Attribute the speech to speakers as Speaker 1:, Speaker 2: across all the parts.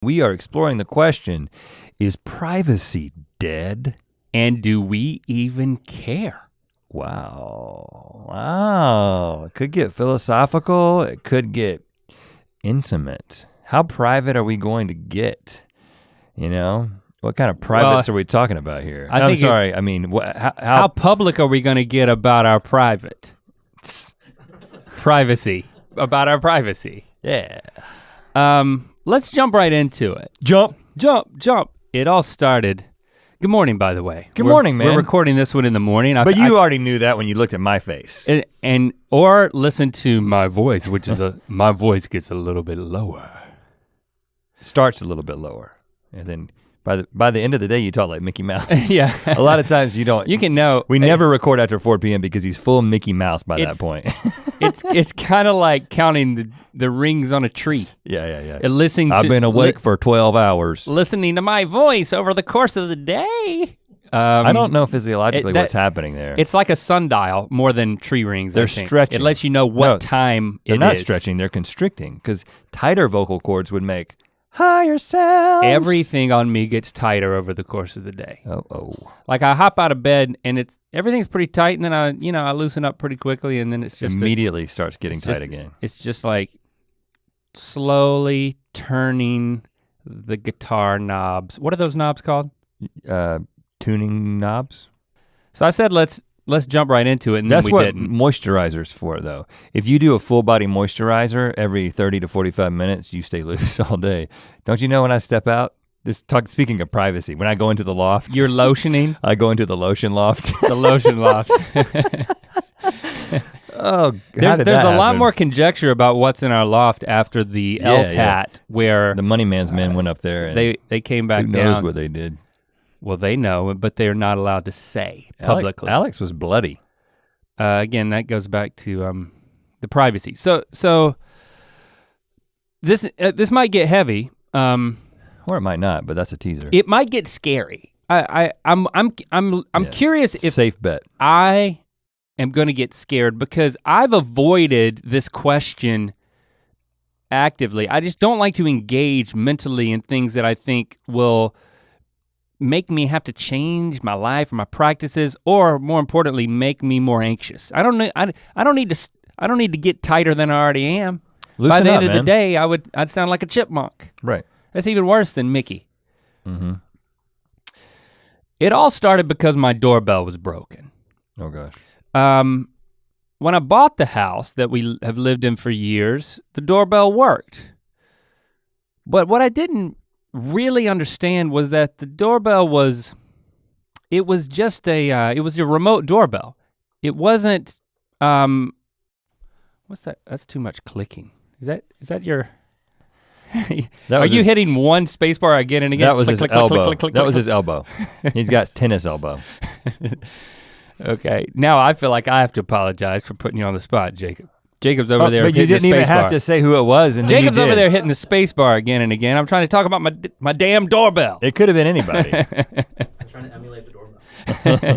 Speaker 1: We are exploring the question, is privacy dead?
Speaker 2: And do we even care?
Speaker 1: Wow. It could get philosophical, it could get intimate. How private are we going to get? You know? What kind of privates are we talking about here? I'm sorry, I mean,
Speaker 2: how public are we gonna get about our privacy, about our privacy?
Speaker 1: Yeah.
Speaker 2: Let's jump right into it.
Speaker 1: Jump.
Speaker 2: It all started, good morning, by the way.
Speaker 1: Good morning, man.
Speaker 2: We're recording this one in the morning.
Speaker 1: But you already knew that when you looked at my face.
Speaker 2: Or listen to my voice, which is my voice gets a little bit lower.
Speaker 1: Starts a little bit lower, and then by the end of the day, you talk like Mickey Mouse.
Speaker 2: Yeah.
Speaker 1: A lot of times you don't.
Speaker 2: You can know.
Speaker 1: We never record after 4 p.m. because he's full Mickey Mouse by that point.
Speaker 2: it's kind of like counting the rings on a tree.
Speaker 1: Yeah.
Speaker 2: And
Speaker 1: I've been awake for 12 hours.
Speaker 2: Listening to my voice over the course of the day.
Speaker 1: I don't know physiologically what's happening there.
Speaker 2: It's like a sundial more than tree rings.
Speaker 1: They're stretching.
Speaker 2: It lets you know what time it is.
Speaker 1: They're not stretching, they're constricting because tighter vocal cords would make higher sounds.
Speaker 2: Everything on me gets tighter over the course of the day.
Speaker 1: Oh.
Speaker 2: Like I hop out of bed and everything's pretty tight, and then I loosen up pretty quickly, and then it's just
Speaker 1: immediately starts getting tight again.
Speaker 2: It's just like slowly turning the guitar knobs. What are those knobs called?
Speaker 1: Tuning knobs.
Speaker 2: So I said let's jump right into it, and
Speaker 1: that's
Speaker 2: then we
Speaker 1: didn't.
Speaker 2: That's
Speaker 1: what moisturizer's for, though. If you do a full body moisturizer every 30 to 45 minutes, you stay loose all day. Don't you know when I step out? Speaking of privacy, when I go into the loft.
Speaker 2: You're lotioning?
Speaker 1: I go into the lotion loft.
Speaker 2: The lotion loft.
Speaker 1: Oh,
Speaker 2: there's a lot more conjecture about what's in our loft after the LTAT, where
Speaker 1: the money man's men went up there and
Speaker 2: they came back down.
Speaker 1: Who knows what they did?
Speaker 2: Well, they know, but they're not allowed to say publicly.
Speaker 1: Alex was bloody.
Speaker 2: Again, that goes back to the privacy. So this might get heavy.
Speaker 1: Or it might not, but that's a teaser.
Speaker 2: It might get scary. I'm curious if
Speaker 1: safe bet.
Speaker 2: I am gonna get scared because I've avoided this question actively. I just don't like to engage mentally in things that I think will make me have to change my life or my practices, or more importantly, make me more anxious. I don't need to get tighter than I already am. By the end of the day, I'd sound like a chipmunk.
Speaker 1: Right.
Speaker 2: That's even worse than Mickey.
Speaker 1: Mm-hmm.
Speaker 2: It all started because my doorbell was broken.
Speaker 1: Oh gosh.
Speaker 2: When I bought the house that we have lived in for years, the doorbell worked. But what I didn't really understand was that the doorbell was just it was a remote doorbell. It wasn't, what's that? That's too much clicking. Is that your, are you hitting one spacebar again and again?
Speaker 1: That was his elbow. That was his elbow. He's got tennis elbow.
Speaker 2: Okay, now I feel like I have to apologize for putting you on the spot, Jacob. Jacob's over there hitting the space bar.
Speaker 1: But you didn't even have to say who it was, and
Speaker 2: Jacob's over there hitting the space bar again and again. I'm trying to talk about my damn doorbell.
Speaker 1: It could have been anybody.
Speaker 3: I'm trying to emulate the doorbell.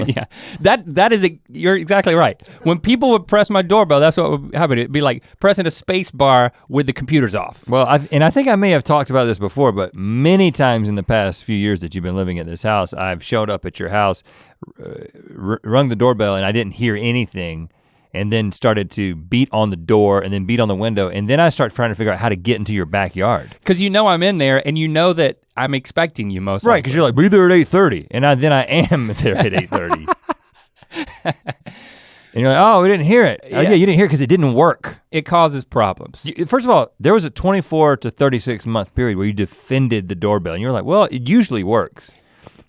Speaker 2: Yeah, that is you're exactly right. When people would press my doorbell, that's what would happen. It'd be like pressing a space bar with the computers off.
Speaker 1: Well, I think I may have talked about this before, but many times in the past few years that you've been living at this house, I've showed up at your house, rung the doorbell, and I didn't hear anything, and then started to beat on the door and then beat on the window, and then I start trying to figure out how to get into your backyard.
Speaker 2: Cause you know I'm in there, and you know that I'm expecting you most likely.
Speaker 1: Right, cause you're like, be there at 8:30, and then I am there at 8:30. And you're like, oh, we didn't hear it. Yeah. Oh yeah, you didn't hear it because it didn't work.
Speaker 2: It causes problems.
Speaker 1: First of all, there was a 24 to 36 month period where you defended the doorbell, and you were like, well, it usually works.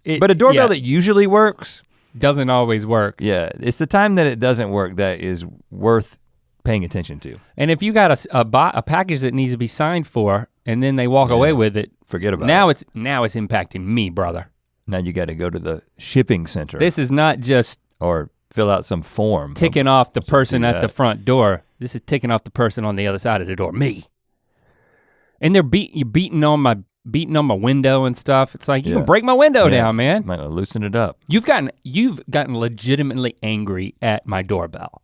Speaker 1: But a doorbell that usually works,
Speaker 2: doesn't always work.
Speaker 1: Yeah, it's the time that it doesn't work that is worth paying attention to.
Speaker 2: And if you got a package that needs to be signed for, and then they walk away with it,
Speaker 1: forget about
Speaker 2: it. Now it's impacting me, brother.
Speaker 1: Now you got to go to the shipping center.
Speaker 2: This is not just
Speaker 1: or fill out some form.
Speaker 2: Ticking off the person at the front door. This is ticking off the person on the other side of the door, me. And they're beating on my window and stuff. It's like, you can break my window down, man.
Speaker 1: Might loosen it up.
Speaker 2: You've gotten legitimately angry at my doorbell.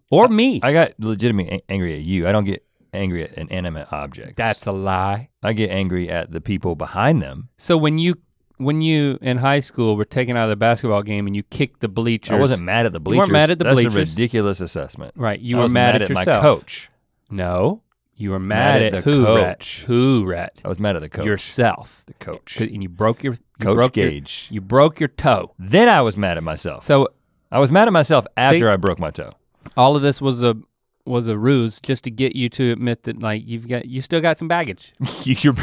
Speaker 2: Or me.
Speaker 1: I got legitimately angry at you. I don't get angry at inanimate objects.
Speaker 2: That's a lie.
Speaker 1: I get angry at the people behind them.
Speaker 2: So when you in high school were taken out of the basketball game and you kicked the bleachers.
Speaker 1: I wasn't mad at the bleachers.
Speaker 2: You weren't mad at the bleachers.
Speaker 1: That's a ridiculous assessment.
Speaker 2: Right, you
Speaker 1: I
Speaker 2: were
Speaker 1: was
Speaker 2: mad at yourself.
Speaker 1: my coach.
Speaker 2: No, you were mad at
Speaker 1: the
Speaker 2: who,
Speaker 1: coach.
Speaker 2: Rhett? Who, Rhett?
Speaker 1: I was mad at the coach.
Speaker 2: Yourself.
Speaker 1: The coach.
Speaker 2: And you broke your
Speaker 1: Gage.
Speaker 2: You broke your toe.
Speaker 1: Then I was mad at myself.
Speaker 2: So
Speaker 1: I was mad at myself after I broke my toe.
Speaker 2: all of this was a ruse just to get you to admit that like you still got some baggage.
Speaker 1: you're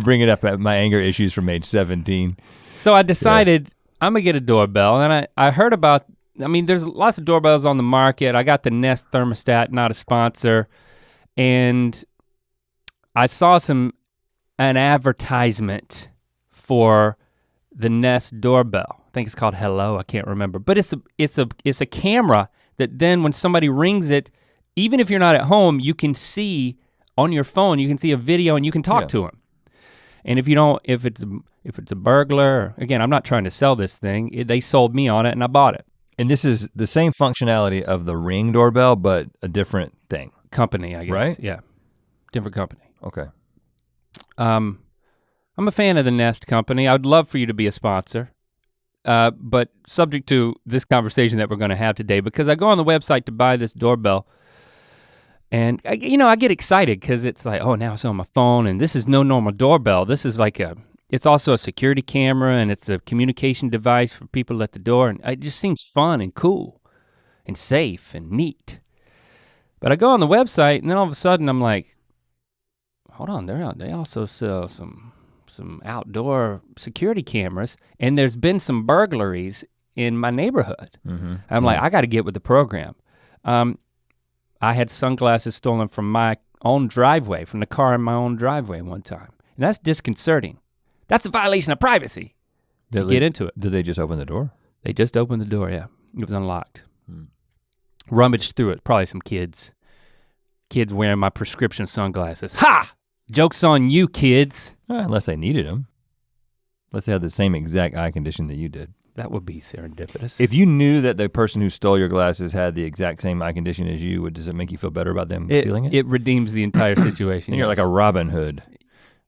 Speaker 1: bringing up my anger issues from age 17.
Speaker 2: So I decided I'm gonna get a doorbell, and I heard about. I mean, there's lots of doorbells on the market. I got the Nest thermostat, not a sponsor, and I saw an advertisement for the Nest doorbell. I think it's called Hello. I can't remember, but it's a camera that then when somebody rings it, even if you're not at home, you can see on your phone. You can see a video and you can talk to them. And if it's a burglar, again, I'm not trying to sell this thing. They sold me on it and I bought it.
Speaker 1: And this is the same functionality of the Ring doorbell, but a different thing.
Speaker 2: Company, I guess.
Speaker 1: Right?
Speaker 2: Yeah, different company.
Speaker 1: Okay.
Speaker 2: I'm a fan of the Nest company. I would love for you to be a sponsor, but subject to this conversation that we're gonna have today, because I go on the website to buy this doorbell, and I get excited because it's like, oh, now it's on my phone, and this is no normal doorbell. This is like it's also a security camera, and it's a communication device for people at the door, and it just seems fun and cool and safe and neat. But I go on the website, and then all of a sudden I'm like, hold on, they also sell some outdoor security cameras, and there's been some burglaries in my neighborhood.
Speaker 1: Mm-hmm.
Speaker 2: I'm like, I gotta get with the program. I had sunglasses stolen from my own driveway, from the car in my own driveway one time. And that's disconcerting. That's a violation of privacy. Get into it.
Speaker 1: Did they just open the door?
Speaker 2: They just opened the door, yeah. It was unlocked. Rummaged through it, probably some kids. Kids wearing my prescription sunglasses. Ha! Joke's on you, kids.
Speaker 1: Unless they needed them. Unless they had the same exact eye condition that you did.
Speaker 2: That would be serendipitous.
Speaker 1: If you knew that the person who stole your glasses had the exact same eye condition as you, does it make you feel better about them stealing it?
Speaker 2: It redeems the entire situation.
Speaker 1: You're like a Robin Hood.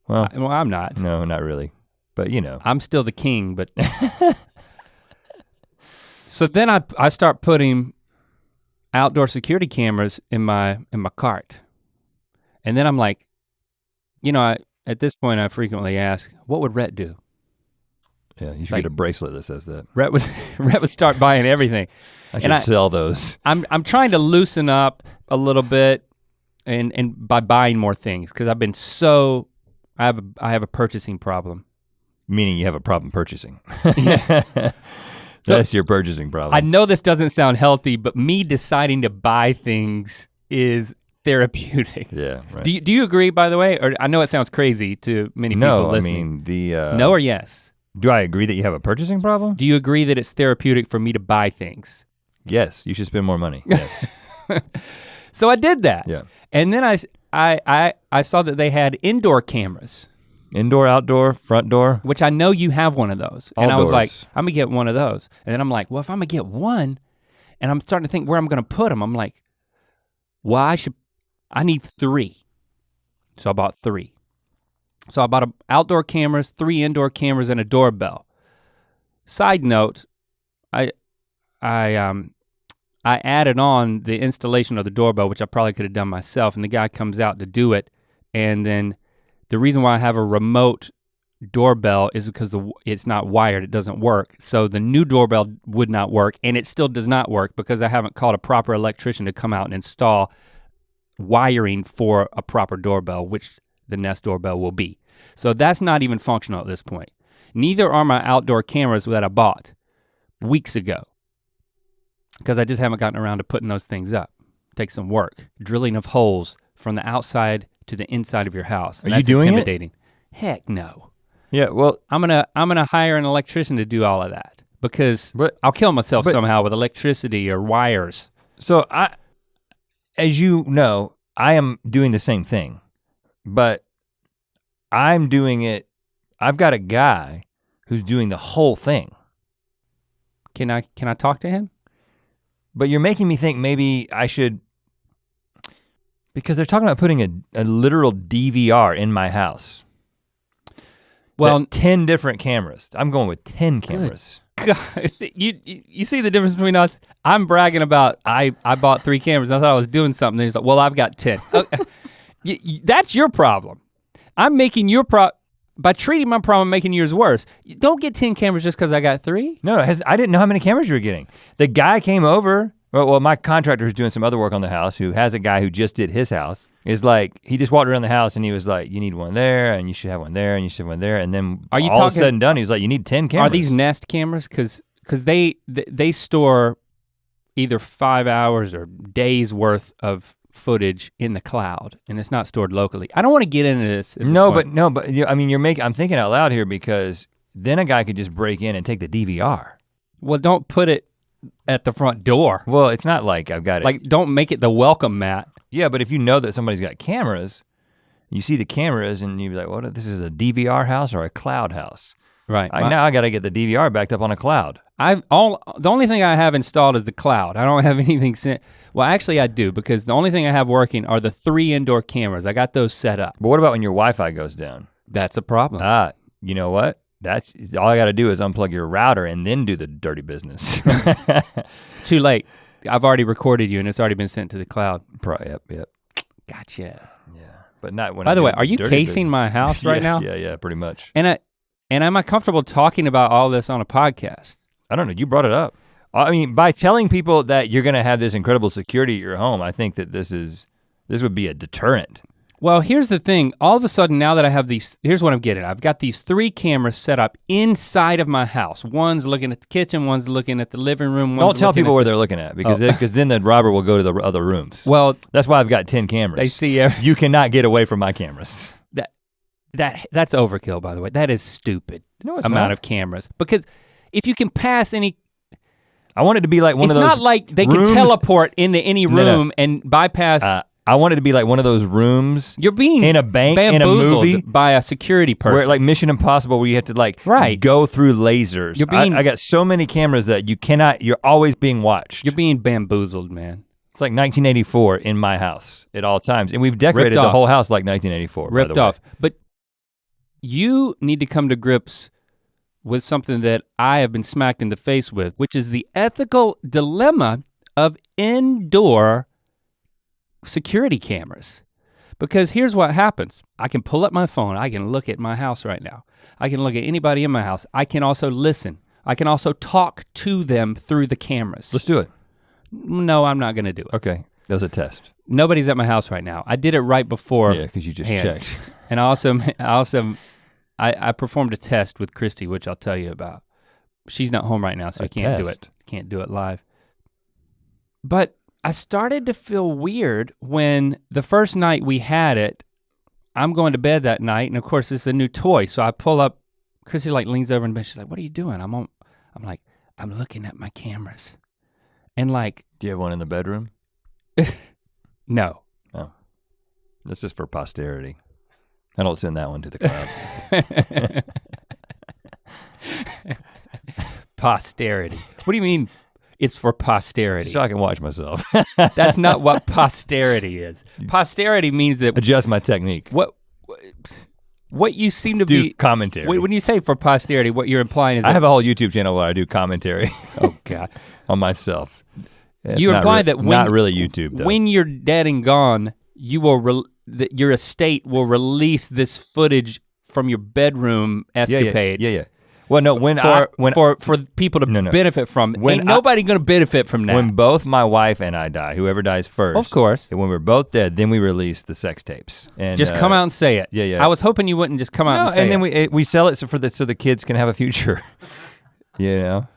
Speaker 1: Well,
Speaker 2: I'm not.
Speaker 1: No, not really. But you know.
Speaker 2: I'm still the king, but. So then I start putting outdoor security cameras in my cart. And then I'm like, at this point I frequently ask, what would Rhett do?
Speaker 1: Yeah, you should get a bracelet that says that.
Speaker 2: Rhett would start buying everything.
Speaker 1: I should sell those.
Speaker 2: I'm trying to loosen up a little bit and by buying more things, because I have a purchasing problem.
Speaker 1: Meaning you have a problem purchasing.
Speaker 2: So,
Speaker 1: that's your purchasing problem.
Speaker 2: I know this doesn't sound healthy, but me deciding to buy things is therapeutic.
Speaker 1: Yeah, right.
Speaker 2: Do you agree, by the way? Or I know it sounds crazy to many people listening.
Speaker 1: No
Speaker 2: or yes?
Speaker 1: Do I agree that you have a purchasing problem?
Speaker 2: Do you agree that it's therapeutic for me to buy things?
Speaker 1: Yes, you should spend more money, yes.
Speaker 2: So I did that.
Speaker 1: Yeah.
Speaker 2: And then I saw that they had indoor cameras.
Speaker 1: Indoor, outdoor, front door.
Speaker 2: Which I know you have one of those.
Speaker 1: All
Speaker 2: and I was
Speaker 1: doors.
Speaker 2: like, I'm gonna get one of those. And then I'm like, well, if I'm gonna get one, and I'm starting to think where I'm gonna put them, I'm like, well, I need 3. So I bought 3. So I bought outdoor cameras, 3 indoor cameras, and a doorbell. Side note, I added on the installation of the doorbell, which I probably could have done myself, and the guy comes out to do it, and then the reason why I have a remote doorbell is because it's not wired, it doesn't work. So the new doorbell would not work, and it still does not work because I haven't called a proper electrician to come out and install wiring for a proper doorbell, which the Nest doorbell will be. So that's not even functional at this point. Neither are my outdoor cameras that I bought weeks ago, because I just haven't gotten around to putting those things up. It takes some work, drilling of holes from the outside to the inside of your house.
Speaker 1: Are you doing
Speaker 2: intimidating. Heck no.
Speaker 1: Yeah, well.
Speaker 2: I'm gonna hire an electrician to do all of that, because I'll kill myself somehow with electricity or wires.
Speaker 1: So as you know, I am doing the same thing, but I'm doing it, I've got a guy who's doing the whole thing.
Speaker 2: Can I talk to him?
Speaker 1: But you're making me think maybe I should, Because they're talking about putting a literal DVR in my house.
Speaker 2: Well,
Speaker 1: 10 different cameras. I'm going with 10 cameras.
Speaker 2: God, you see the difference between us? I'm bragging about I bought 3 cameras. I thought I was doing something. He's like, well, I've got 10. That's your problem. I'm making your by treating my problem, making yours worse. Don't get 10 cameras just because I got 3.
Speaker 1: No, I didn't know how many cameras you were getting. The guy came over, well, my contractor who's doing some other work on the house, who has a guy who just did his house, is like, he just walked around the house and he was like, you need one there, and you should have one there, and you should have one there, and then all said and done, he's like, you need 10 cameras.
Speaker 2: Are these Nest cameras? Cause they store either 5 hours or days worth of footage in the cloud, and it's not stored locally. I don't want to get into this.
Speaker 1: But I mean, I'm thinking out loud here, because then a guy could just break in and take the DVR.
Speaker 2: Well, don't put it at the front door.
Speaker 1: Well, it's not like I've got it.
Speaker 2: Like, don't make it the welcome mat.
Speaker 1: Yeah, but if you know that somebody's got cameras, you see the cameras and you're like, what, this is a DVR house or a cloud house?
Speaker 2: Right.
Speaker 1: Now I gotta get the DVR backed up on a cloud.
Speaker 2: The only thing I have installed is the cloud. I don't have anything sent. Well, actually I do, because the only thing I have working are the 3 indoor cameras. I got those set up.
Speaker 1: But what about when your Wi-Fi goes down?
Speaker 2: That's a problem.
Speaker 1: You know what? That's all I gotta do is unplug your router and then do the dirty business.
Speaker 2: Too late. I've already recorded you and it's already been sent to the cloud.
Speaker 1: Yep.
Speaker 2: Gotcha.
Speaker 1: Yeah, but not when
Speaker 2: By the way, are you casing my house right now?
Speaker 1: Yeah, pretty much.
Speaker 2: And am I comfortable talking about all this on a podcast?
Speaker 1: I don't know, you brought it up. I mean, by telling people that you're gonna have this incredible security at your home, I think that this would be a deterrent.
Speaker 2: Well, here's the thing. All of a sudden, now that I have these, here's what I'm getting. I've got these 3 cameras set up inside of my house. One's looking at the kitchen, one's looking at the living room.
Speaker 1: Don't tell people where they're looking at, because then the robber will go to the other rooms.
Speaker 2: Well,
Speaker 1: that's why I've got 10 cameras.
Speaker 2: They see
Speaker 1: you cannot get away from my cameras.
Speaker 2: That's overkill, by the way. That is stupid.
Speaker 1: No, it's
Speaker 2: amount
Speaker 1: not.
Speaker 2: of cameras, because if you can pass any.
Speaker 1: I want it to be like one of those.
Speaker 2: It's not like they can teleport into any room and bypass.
Speaker 1: I want it to be like one of those rooms.
Speaker 2: You're being
Speaker 1: in a bank in a movie
Speaker 2: by a security person.
Speaker 1: Where like Mission Impossible, where you have to like go through lasers.
Speaker 2: You're being,
Speaker 1: I got so many cameras that you cannot. You're always being watched.
Speaker 2: You're being bamboozled, man.
Speaker 1: It's like 1984 in my house at all times, and we've decorated the whole house like 1984.
Speaker 2: Ripped off, but you need to come to grips with something that I have been smacked in the face with, which is the ethical dilemma of indoor security cameras. Because here's what happens. I can pull up my phone, I can look at my house right now. I can look at anybody in my house. I can also listen. I can also talk to them through the cameras.
Speaker 1: Let's do it.
Speaker 2: No, I'm not gonna do it.
Speaker 1: Okay, that was a test.
Speaker 2: Nobody's at my house right now. I did it right before.
Speaker 1: Yeah, because you just checked.
Speaker 2: And I performed a test with Christy, which I'll tell you about. She's not home right now, so I can't do it. Can't do it live. But I started to feel weird when the first night we had it, I'm going to bed that night, and of course it's a new toy, so I pull up, Christy like leans over in bed, she's like, what are you doing? I'm like, I'm looking at my cameras. And like.
Speaker 1: Do you have one in the bedroom?
Speaker 2: No.
Speaker 1: Oh, that's just for posterity. I don't send that one to the cloud.
Speaker 2: Posterity. What do you mean it's for posterity?
Speaker 1: So I can watch myself.
Speaker 2: That's not what posterity is. Posterity means that.
Speaker 1: Adjust my technique.
Speaker 2: What you seem to
Speaker 1: do
Speaker 2: be.
Speaker 1: Commentary.
Speaker 2: When you say for posterity, what you're implying is
Speaker 1: I have a whole YouTube channel where I do commentary.
Speaker 2: Oh God.
Speaker 1: On myself.
Speaker 2: You imply that when.
Speaker 1: Not really YouTube though.
Speaker 2: When you're dead and gone, you will, your estate will release this footage from your bedroom escapades.
Speaker 1: Yeah. Well, no,
Speaker 2: for people to benefit from. Ain't nobody gonna benefit from that.
Speaker 1: When both my wife and I die, whoever dies first.
Speaker 2: Of course.
Speaker 1: And when we're both dead, then we release the sex tapes. And
Speaker 2: just come out and say it.
Speaker 1: Yeah.
Speaker 2: I was hoping you wouldn't just come out and say it.
Speaker 1: And then we sell it so the kids can have a future. You know.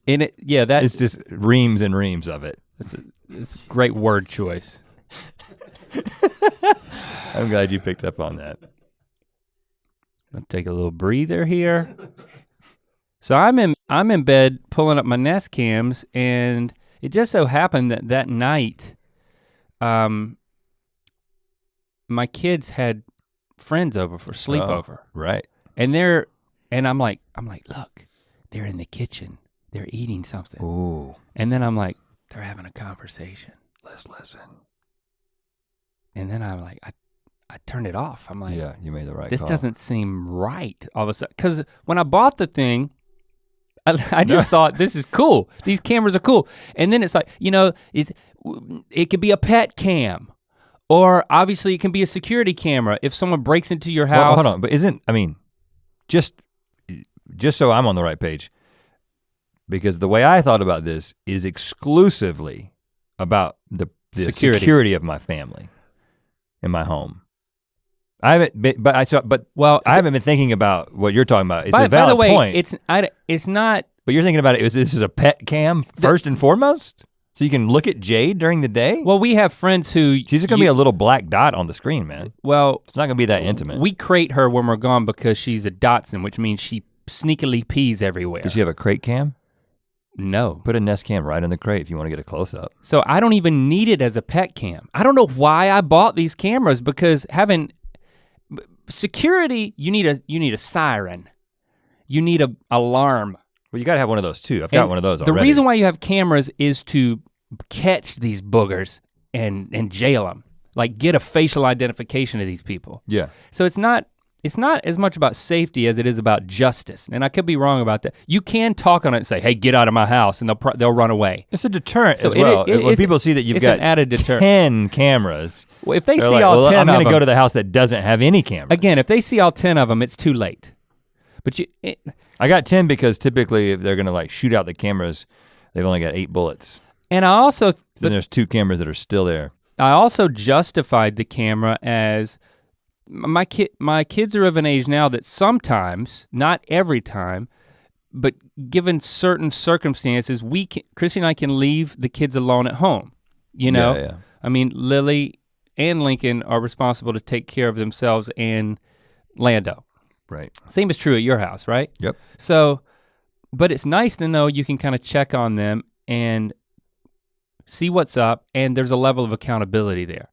Speaker 2: In it,
Speaker 1: it's just reams and reams of it.
Speaker 2: It's a great word choice.
Speaker 1: I'm glad you picked up on that.
Speaker 2: I'll take a little breather here. So I'm in bed pulling up my Nest cams, and it just so happened that night, my kids had friends over for sleepover.
Speaker 1: Right.
Speaker 2: And I'm like, look, they're in the kitchen. They're eating something.
Speaker 1: Ooh.
Speaker 2: And then I'm like, they're having a conversation.
Speaker 1: Let's listen.
Speaker 2: And then I'm like, I turned it off. I'm like,
Speaker 1: yeah, you made the right
Speaker 2: this
Speaker 1: call.
Speaker 2: doesn't seem right all of a sudden. Because when I bought the thing, I just thought this is cool. These cameras are cool. And then it's like, it could be a pet cam. Or obviously it can be a security camera if someone breaks into your house.
Speaker 1: Well, hold on, but just so I'm on the right page, because the way I thought about this is exclusively about the security of my family in my home. I haven't been, I haven't been thinking about what you're talking about. It's a valid
Speaker 2: by the way,
Speaker 1: point.
Speaker 2: It's not.
Speaker 1: But you're thinking about it. This is a pet cam first and foremost, so you can look at Jade during the day.
Speaker 2: Well, we have friends who.
Speaker 1: She's just gonna be a little black dot on the screen, man.
Speaker 2: Well,
Speaker 1: it's not gonna be that intimate.
Speaker 2: We crate her when we're gone because she's a Dotson, which means she sneakily pees everywhere.
Speaker 1: Does she have a crate cam?
Speaker 2: No.
Speaker 1: Put a Nest Cam right in the crate if you want to get a close up.
Speaker 2: So I don't even need it as a pet cam. I don't know why I bought these cameras because having security, you need a siren. You need a alarm.
Speaker 1: Well, you gotta have one of those too. I've got one of those already.
Speaker 2: The reason why you have cameras is to catch these boogers and jail them. Like get a facial identification of these people.
Speaker 1: Yeah.
Speaker 2: So it's not as much about safety as it is about justice. And I could be wrong about that. You can talk on it and say, hey, get out of my house, and they'll run away.
Speaker 1: It's a deterrent as well. When people see that you've got
Speaker 2: an added deterrent.
Speaker 1: 10 cameras.
Speaker 2: Well, if they see
Speaker 1: like,
Speaker 2: all 10 of them.
Speaker 1: I'm gonna go to the house that doesn't have any cameras.
Speaker 2: Again, if they see all 10 of them, it's too late. But
Speaker 1: I got 10 because typically if they're gonna like shoot out the cameras, they've only got 8 bullets.
Speaker 2: And I also-
Speaker 1: Then there's 2 cameras that are still there.
Speaker 2: I also justified the camera as, my kids are of an age now that sometimes, not every time, but given certain circumstances, Chrissy and I can leave the kids alone at home, you know?
Speaker 1: Yeah.
Speaker 2: I mean, Lily and Lincoln are responsible to take care of themselves and Lando.
Speaker 1: Right.
Speaker 2: Same is true at your house, right?
Speaker 1: Yep.
Speaker 2: So, but it's nice to know you can kind of check on them and see what's up, and there's a level of accountability there.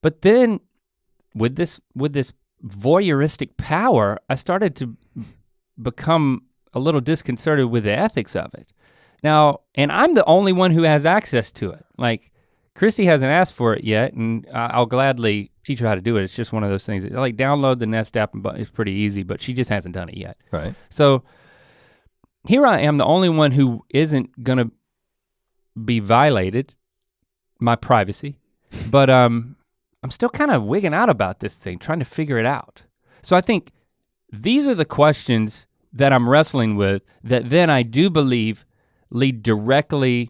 Speaker 2: But then, with this voyeuristic power, I started to become a little disconcerted with the ethics of it. Now, and I'm the only one who has access to it. Like, Christy hasn't asked for it yet, and I'll gladly teach her how to do it. It's just one of those things. Like, download the Nest app, and it's pretty easy, but she just hasn't done it yet.
Speaker 1: Right.
Speaker 2: So, here I am, the only one who isn't gonna be violated, my privacy, but I'm still kind of wigging out about this thing, trying to figure it out. So I think these are the questions that I'm wrestling with that then I do believe lead directly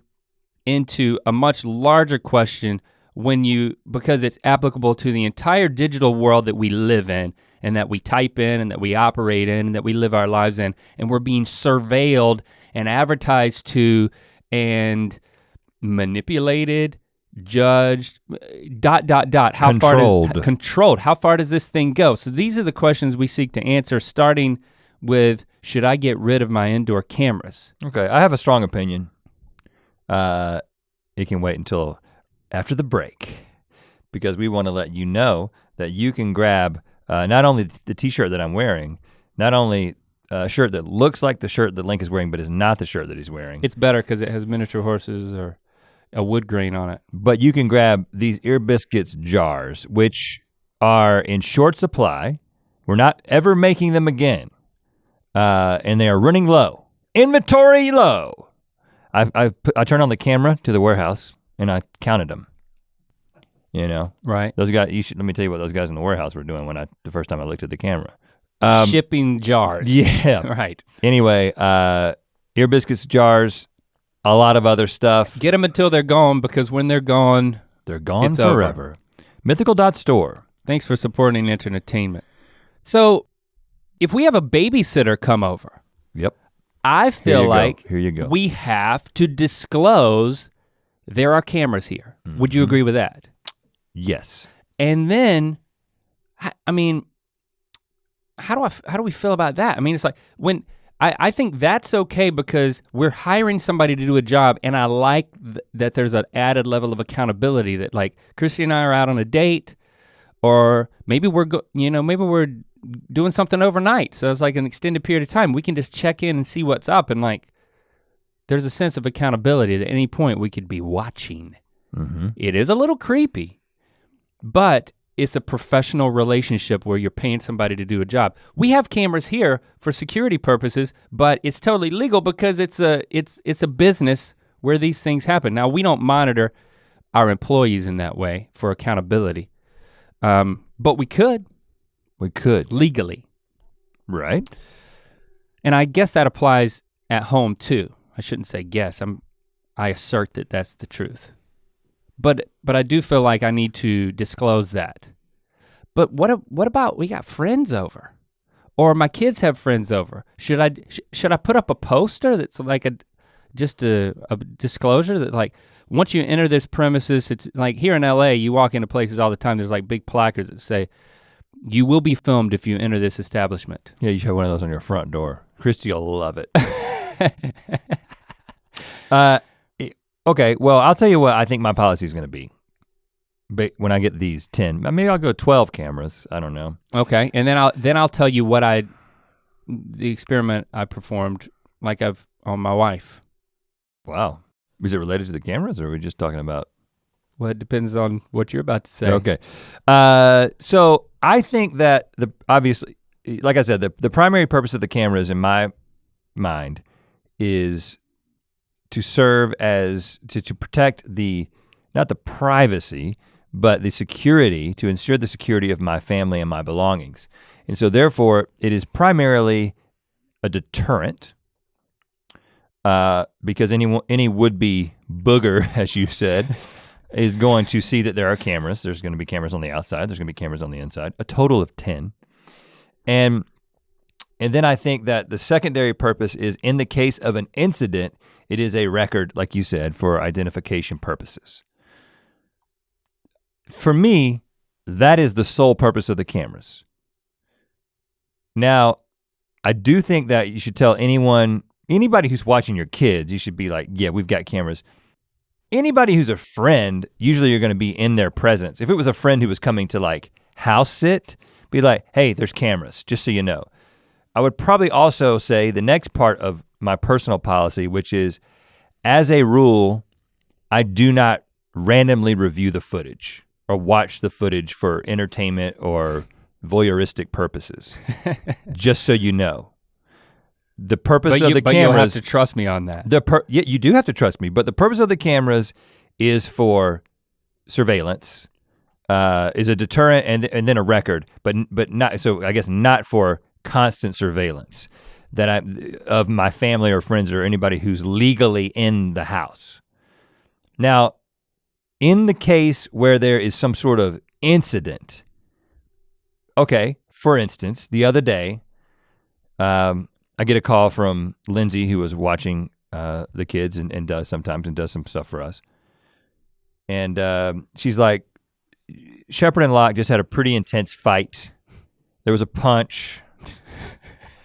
Speaker 2: into a much larger question because it's applicable to the entire digital world that we live in and that we type in and that we operate in and that we live our lives in, and we're being surveilled and advertised to and manipulated, judged, ... How controlled. How far does this thing go? So these are the questions we seek to answer, starting with, should I get rid of my indoor cameras?
Speaker 1: Okay, I have a strong opinion. It can wait until after the break, because we want to let you know that you can grab not only the t-shirt that I'm wearing, not only a shirt that looks like the shirt that Link is wearing, but is not the shirt that he's wearing.
Speaker 2: It's better because it has miniature horses or a wood grain on it.
Speaker 1: But you can grab these Ear Biscuits jars, which are in short supply. We're not ever making them again. And they are running low. Inventory low. I turned on the camera to the warehouse and I counted them. You know?
Speaker 2: Right.
Speaker 1: Those guys, let me tell you what those guys in the warehouse were doing the first time I looked at the camera.
Speaker 2: Shipping jars.
Speaker 1: Yeah.
Speaker 2: Right.
Speaker 1: Anyway, Ear Biscuits jars, a lot of other stuff.
Speaker 2: Get them until they're gone, because when they're gone
Speaker 1: it's forever. Mythical.store.
Speaker 2: Thanks for supporting entertainment. So, if we have a babysitter come over,
Speaker 1: yep,
Speaker 2: I feel like
Speaker 1: here you go.
Speaker 2: We have to disclose there are cameras here. Mm-hmm. Would you agree with that?
Speaker 1: Yes.
Speaker 2: And then, I mean, how do we feel about that? I mean, it's like when I think that's okay because we're hiring somebody to do a job, and I like that there's an added level of accountability that, like, Christy and I are out on a date, or maybe we're doing something overnight. So it's like an extended period of time. We can just check in and see what's up, and like, there's a sense of accountability that at any point we could be watching. Mm-hmm. It is a little creepy, but it's a professional relationship where you're paying somebody to do a job. We have cameras here for security purposes, but it's totally legal because it's a business where these things happen. Now, we don't monitor our employees in that way for accountability, but we could.
Speaker 1: We could.
Speaker 2: Legally.
Speaker 1: Right.
Speaker 2: And I guess that applies at home too. I shouldn't say guess, I assert that that's the truth. But I do feel like I need to disclose that. But what about we got friends over? Or my kids have friends over. Should I put up a poster that's like a disclosure that like, once you enter this premises, it's like here in LA, you walk into places all the time, there's like big placards that say, you will be filmed if you enter this establishment.
Speaker 1: Yeah, you should have one of those on your front door. Christy will love it. Okay, well, I'll tell you what I think my policy is gonna be. But when I get these 10, maybe I'll go 12 cameras, I don't know.
Speaker 2: Okay, and then I'll tell you what the experiment I performed like I've on my wife.
Speaker 1: Wow, is it related to the cameras or are we just talking about?
Speaker 2: Well, it depends on what you're about to say.
Speaker 1: Okay, so I think that obviously, like I said, the primary purpose of the cameras in my mind is to serve as, to protect not the privacy, but the security, to ensure the security of my family and my belongings. And so therefore, it is primarily a deterrent because any would-be booger, as you said, is going to see that there are cameras. There's gonna be cameras on the outside, there's gonna be cameras on the inside, a total of 10. And then I think that the secondary purpose is in the case of an incident, it is a record, like you said, for identification purposes. For me, that is the sole purpose of the cameras. Now, I do think that you should tell anybody who's watching your kids, you should be like, yeah, we've got cameras. Anybody who's a friend, usually you're gonna be in their presence. If it was a friend who was coming to like house sit, be like, hey, there's cameras, just so you know. I would probably also say the next part of my personal policy, which is, as a rule, I do not randomly review the footage or watch the footage for entertainment or voyeuristic purposes, just so you know. The purpose of the cameras— But
Speaker 2: you'll have to trust me on that.
Speaker 1: Yeah, you do have to trust me, but the purpose of the cameras is for surveillance, is a deterrent and then a record, but not, so I guess not for constant surveillance of my family or friends or anybody who's legally in the house. Now, in the case where there is some sort of incident, okay, for instance, the other day, I get a call from Lindsay, who was watching the kids and does sometimes and does some stuff for us. And she's like, Shepard and Locke just had a pretty intense fight. There was a punch.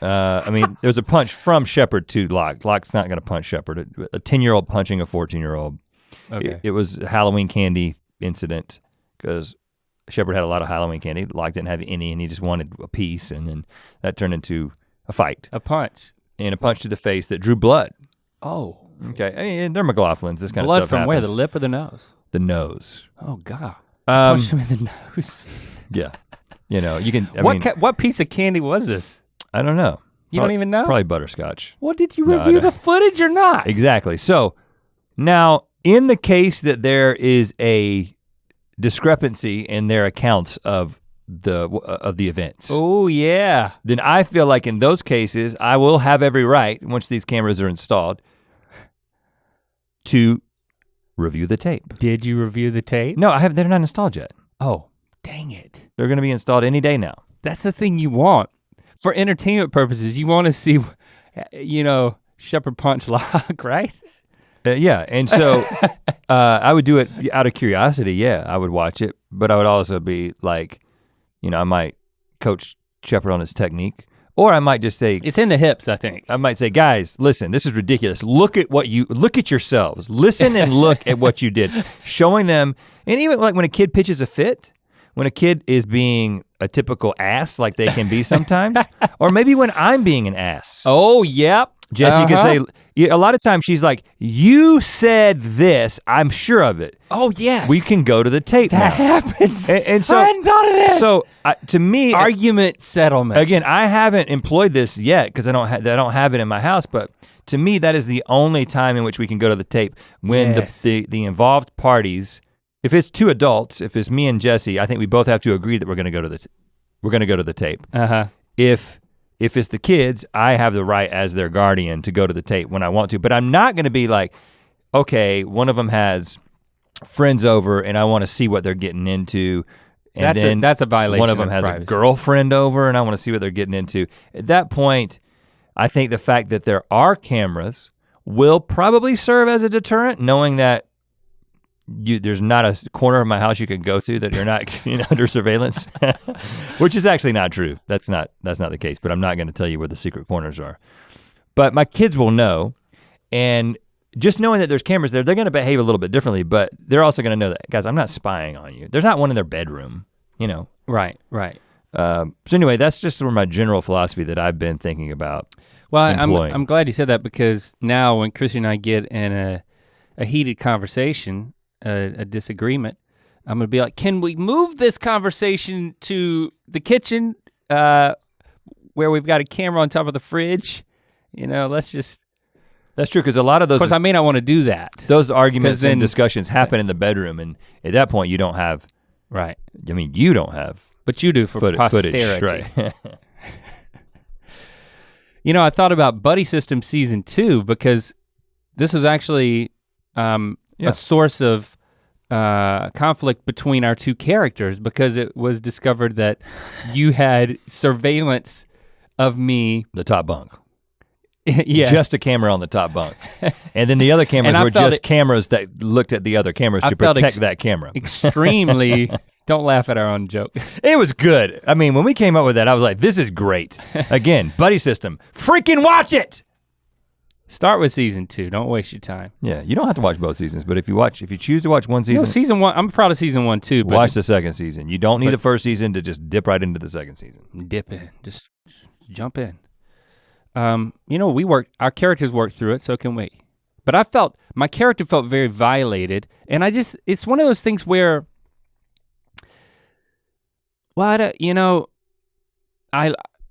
Speaker 1: There was a punch from Shepard to Locke. Locke's not gonna punch Shepard. A 10-year-old punching a 14-year-old.
Speaker 2: Okay.
Speaker 1: It was a Halloween candy incident because Shepard had a lot of Halloween candy. Locke didn't have any and he just wanted a piece, and then that turned into a fight.
Speaker 2: A punch.
Speaker 1: And a punch to the face that drew blood.
Speaker 2: Oh.
Speaker 1: Okay, I mean, they're McLaughlins, this kind
Speaker 2: blood
Speaker 1: of stuff
Speaker 2: from
Speaker 1: happens.
Speaker 2: Where, the lip or the nose?
Speaker 1: The nose.
Speaker 2: Oh God. Punched him in the nose.
Speaker 1: Yeah, you know, you can,
Speaker 2: what piece of candy was this?
Speaker 1: I don't know.
Speaker 2: You don't even know?
Speaker 1: Probably butterscotch.
Speaker 2: Well, did you review the footage or not?
Speaker 1: Exactly, so now in the case that there is a discrepancy in their accounts of the events.
Speaker 2: Oh yeah.
Speaker 1: Then I feel like in those cases, I will have every right, once these cameras are installed, to review the tape.
Speaker 2: Did you review the tape?
Speaker 1: No, they're not installed yet.
Speaker 2: Oh, dang it.
Speaker 1: They're gonna be installed any day now.
Speaker 2: That's the thing you want. For entertainment purposes, you wanna see, Shepard punch Locke, right?
Speaker 1: Yeah, and so I would do it out of curiosity, yeah, I would watch it, but I would also be like, I might coach Shepard on his technique, or I might just say—
Speaker 2: It's in the hips, I think.
Speaker 1: I might say, guys, listen, this is ridiculous. Look at yourselves. Listen and look at what you did. Showing them, and even like when a kid pitches a fit, when a kid is being a typical ass like they can be sometimes, or maybe when I'm being an ass.
Speaker 2: Oh, yep.
Speaker 1: Jesse could say, a lot of times she's like, you said this, I'm sure of it.
Speaker 2: Oh yes.
Speaker 1: We can go to the tape
Speaker 2: that
Speaker 1: now.
Speaker 2: happens.
Speaker 1: And so,
Speaker 2: I hadn't thought of this.
Speaker 1: So to me,
Speaker 2: argument settlement.
Speaker 1: Again, I haven't employed this yet because I don't have it in my house, but to me, that is the only time in which we can go to the tape when the involved parties, if it's two adults, if it's me and Jesse, I think we both have to agree that we're gonna go to the tape. If it's the kids, I have the right as their guardian to go to the tape when I want to, but I'm not gonna be like, okay, one of them has friends over and I wanna see what they're getting into. And
Speaker 2: that's a violation.
Speaker 1: One of them has a girlfriend over and I wanna see what they're getting into. At that point, I think the fact that there are cameras will probably serve as a deterrent, knowing that there's not a corner of my house you can go to that you're not under surveillance, which is actually not true. That's not the case, but I'm not gonna tell you where the secret corners are. But my kids will know, and just knowing that there's cameras there, they're gonna behave a little bit differently, but they're also gonna know that, guys, I'm not spying on you. There's not one in their bedroom,
Speaker 2: Right.
Speaker 1: So anyway, that's just sort of my general philosophy that I've been thinking about.
Speaker 2: Well, I'm glad you said that because now when Chrissy and I get in a heated conversation, a disagreement, I'm gonna be like, can we move this conversation to the kitchen where we've got a camera on top of the fridge? Let's just.
Speaker 1: That's true, because a lot of those.
Speaker 2: Of course, I may not want to do that.
Speaker 1: Those arguments and discussions happen in the bedroom, and at that point, you don't have.
Speaker 2: Right.
Speaker 1: I mean, you don't have.
Speaker 2: But you do for posterity.
Speaker 1: Footage, right.
Speaker 2: I thought about Buddy System Season 2 because this was actually a source of conflict between our two characters because it was discovered that you had surveillance of me.
Speaker 1: The top bunk.
Speaker 2: Yeah.
Speaker 1: Just a camera on the top bunk. And then the other cameras were just cameras that looked at the other cameras to protect that camera.
Speaker 2: Extremely, don't laugh at our own joke.
Speaker 1: It was good. I mean, when we came up with that, I was like, this is great. Again, Buddy System, freaking watch it!
Speaker 2: Start with season 2, don't waste your time.
Speaker 1: Yeah, you don't have to watch both seasons, but if you choose to watch one season.
Speaker 2: Season 1, I'm proud of season 1 too. But
Speaker 1: watch the second season. You don't need the first season to just dip right into the second season.
Speaker 2: Dip in, just jump in. Our characters worked through it, so can we. But my character felt very violated, and it's one of those things where, I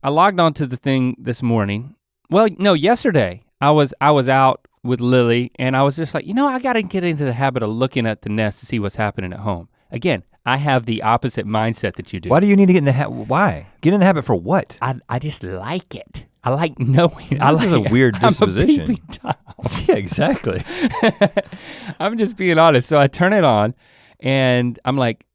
Speaker 2: logged onto the thing this morning. Well, no, yesterday I was out with Lily, and I was just like, I gotta get into the habit of looking at the nest to see what's happening at home. Again, I have the opposite mindset that you do.
Speaker 1: Why do you need to get in the habit? Why? Get in the habit for what?
Speaker 2: I just like it. I like knowing.
Speaker 1: This is a weird disposition.
Speaker 2: I'm a peeping Tom.
Speaker 1: Yeah, exactly.
Speaker 2: I'm just being honest. So I turn it on and I'm like,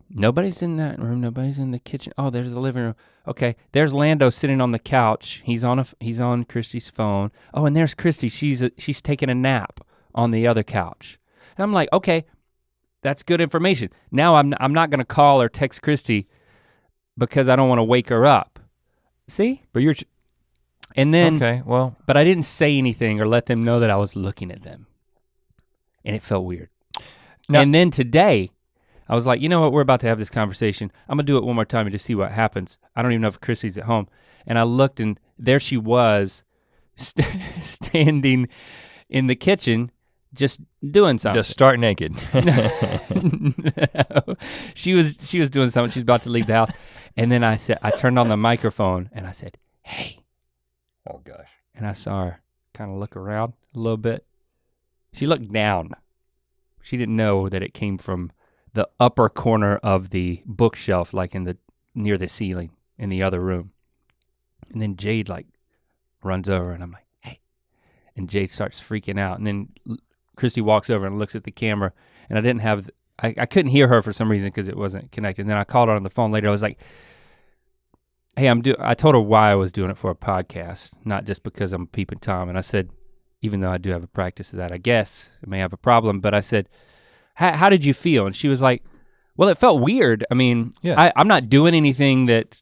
Speaker 2: nobody's in that room, nobody's in the kitchen. Oh, there's the living room. Okay, there's Lando sitting on the couch. He's on Christy's phone. Oh, and there's Christy. She's taking a nap on the other couch. And I'm like, okay, that's good information. Now I'm not gonna call or text Christy because I don't want to wake her up. See?
Speaker 1: But you're.
Speaker 2: And then,
Speaker 1: okay, well.
Speaker 2: But I didn't say anything or let them know that I was looking at them. And it felt weird. Now, and then today, I was like, you know what, we're about to have this conversation. I'm gonna do it one more time and just see what happens. I don't even know if Chrissy's at home. And I looked and there she was standing in the kitchen just doing something.
Speaker 1: Just start naked.
Speaker 2: No. She was doing something, she was about to leave the house. And then I turned on the microphone and I said, hey.
Speaker 1: Oh gosh.
Speaker 2: And I saw her kind of look around a little bit. She looked down. She didn't know that it came from the upper corner of the bookshelf, like near the ceiling in the other room. And then Jade runs over and I'm like, hey. And Jade starts freaking out. And then Christy walks over and looks at the camera and I couldn't hear her for some reason because it wasn't connected. And then I called her on the phone later. I was like, hey, I told her why I was doing it for a podcast, not just because I'm peeping Tom. And I said, even though I do have a practice of that, I guess I may have a problem, but I said, how did you feel? And she was like, well, it felt weird. I mean, yeah. I'm not doing anything that,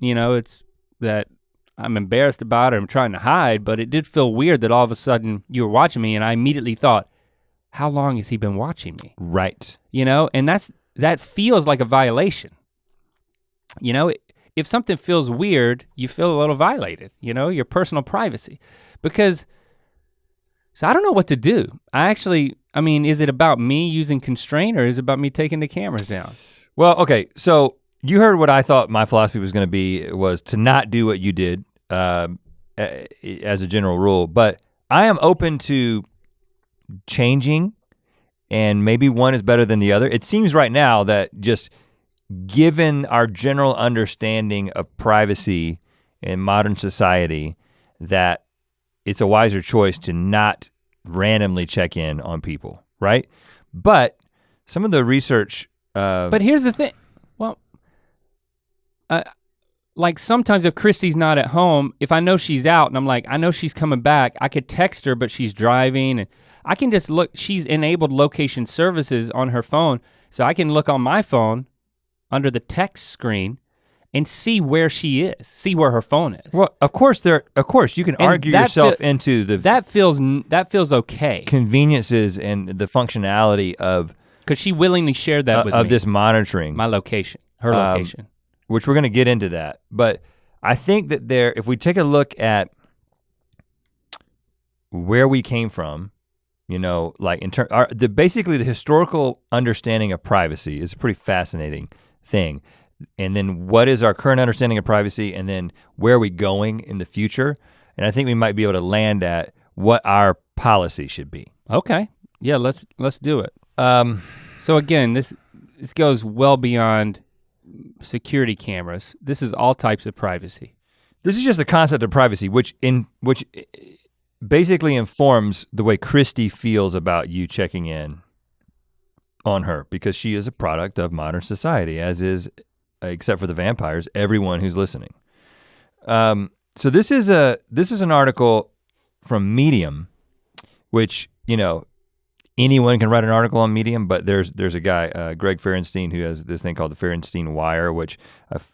Speaker 2: it's that I'm embarrassed about or I'm trying to hide, but it did feel weird that all of a sudden you were watching me and I immediately thought, how long has he been watching me?
Speaker 1: Right.
Speaker 2: And that feels like a violation. If something feels weird, you feel a little violated, your personal privacy. because, so I don't know what to do. I mean, is it about me using constraint or is it about me taking the cameras down?
Speaker 1: Well, okay, so you heard what I thought my philosophy was gonna be, was to not do what you did as a general rule, but I am open to changing, and maybe one is better than the other. It seems right now that just given our general understanding of privacy in modern society, that it's a wiser choice to not randomly check in on people, right? But some of the research.
Speaker 2: But here's the thing, well, like sometimes if Christy's not at home, if I know she's out and I'm like, I know she's coming back, I could text her, but she's driving and I can just look, she's enabled location services on her phone, so I can look on my phone under the text screen and see where she is, see where her phone is.
Speaker 1: Well, of course you can argue yourself into the
Speaker 2: that feels okay.
Speaker 1: Conveniences and the functionality of,
Speaker 2: because she willingly shared that with me.
Speaker 1: Of this monitoring.
Speaker 2: My location, her location.
Speaker 1: Which we're gonna get into that. But I think that if we take a look at where we came from, you know, like basically the historical understanding of privacy is a pretty fascinating thing. And then what is our current understanding of privacy, and then where are we going in the future? And I think we might be able to land at what our policy should be.
Speaker 2: Okay, yeah, let's do it. So again, this goes well beyond security cameras. This is all types of privacy.
Speaker 1: This is just the concept of privacy, which basically informs the way Christy feels about you checking in on her, because she is a product of modern society, as is, except for the vampires, everyone who's listening. So this is an article from Medium, which, you know, anyone can write an article on Medium, but there's a guy, Greg Ferenstein, who has this thing called the Ferenstein Wire, which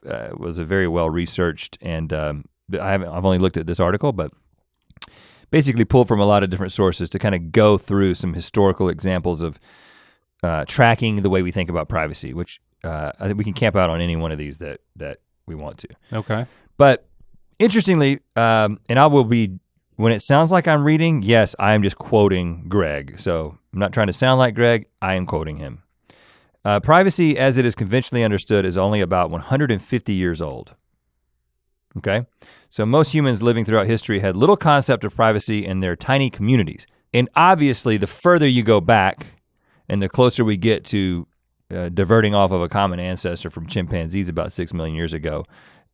Speaker 1: was a very well researched, and I've only looked at this article, but basically pulled from a lot of different sources to kind of go through some historical examples of tracking the way we think about privacy, which I think we can camp out on any one of these that we want to.
Speaker 2: Okay.
Speaker 1: But interestingly, and I will be, when it sounds like I'm reading, yes, I am just quoting Greg. So I'm not trying to sound like Greg, I am quoting him. Privacy as it is conventionally understood is only about 150 years old. Okay? So most humans living throughout history had little concept of privacy in their tiny communities. And obviously the further you go back and the closer we get to diverting off of a common ancestor from chimpanzees about 6 million years ago,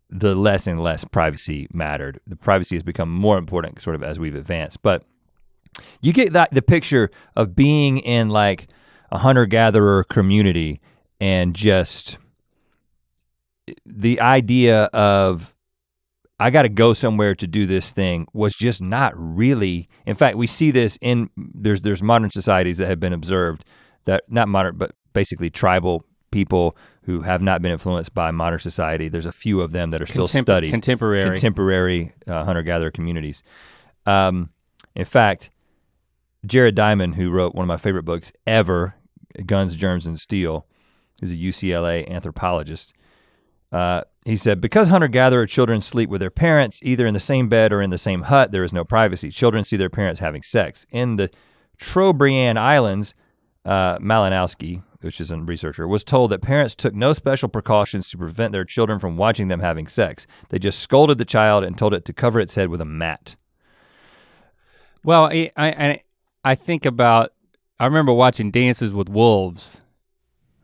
Speaker 1: the less and less privacy mattered. The privacy has become more important sort of as we've advanced. But you get the picture of being in like a hunter-gatherer community, and just the idea of, I gotta go somewhere to do this thing, was just not really, in fact, we see this in, there's modern societies that have been observed, that, not modern, but basically tribal people who have not been influenced by modern society. There's a few of them that are still studied. Contemporary hunter-gatherer communities. In fact, Jared Diamond, who wrote one of my favorite books ever, Guns, Germs, and Steel, who's a UCLA anthropologist, he said, because hunter-gatherer children sleep with their parents, either in the same bed or in the same hut, there is no privacy. Children see their parents having sex. In the Trobriand Islands, Malinowski, which is a researcher, was told that parents took no special precautions to prevent their children from watching them having sex. They just scolded the child and told it to cover its head with a mat.
Speaker 2: Well, I think about, I remember watching Dances with Wolves,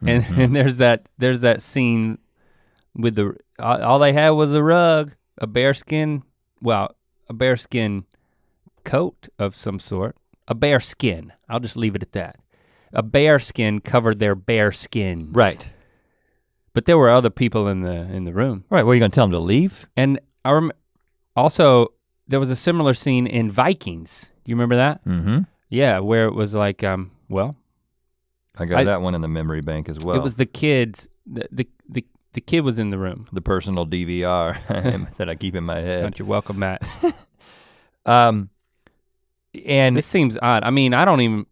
Speaker 2: and, and there's that scene with the, all they had was a rug, a bearskin coat of some sort, a bear skin, I'll just leave it at that. A bear skin covered their bare skins.
Speaker 1: Right.
Speaker 2: But there were other people in the room.
Speaker 1: Right, what, are you gonna tell them to leave?
Speaker 2: And also, there was a similar scene in Vikings. Do you remember that?
Speaker 1: Mm-hmm.
Speaker 2: Yeah, where it was like, well.
Speaker 1: I got that one in the memory bank as well.
Speaker 2: It was the kids, the kid was in the room.
Speaker 1: The personal DVR that I keep in my head.
Speaker 2: You're welcome, Matt.
Speaker 1: And
Speaker 2: this seems odd. I mean, I don't even.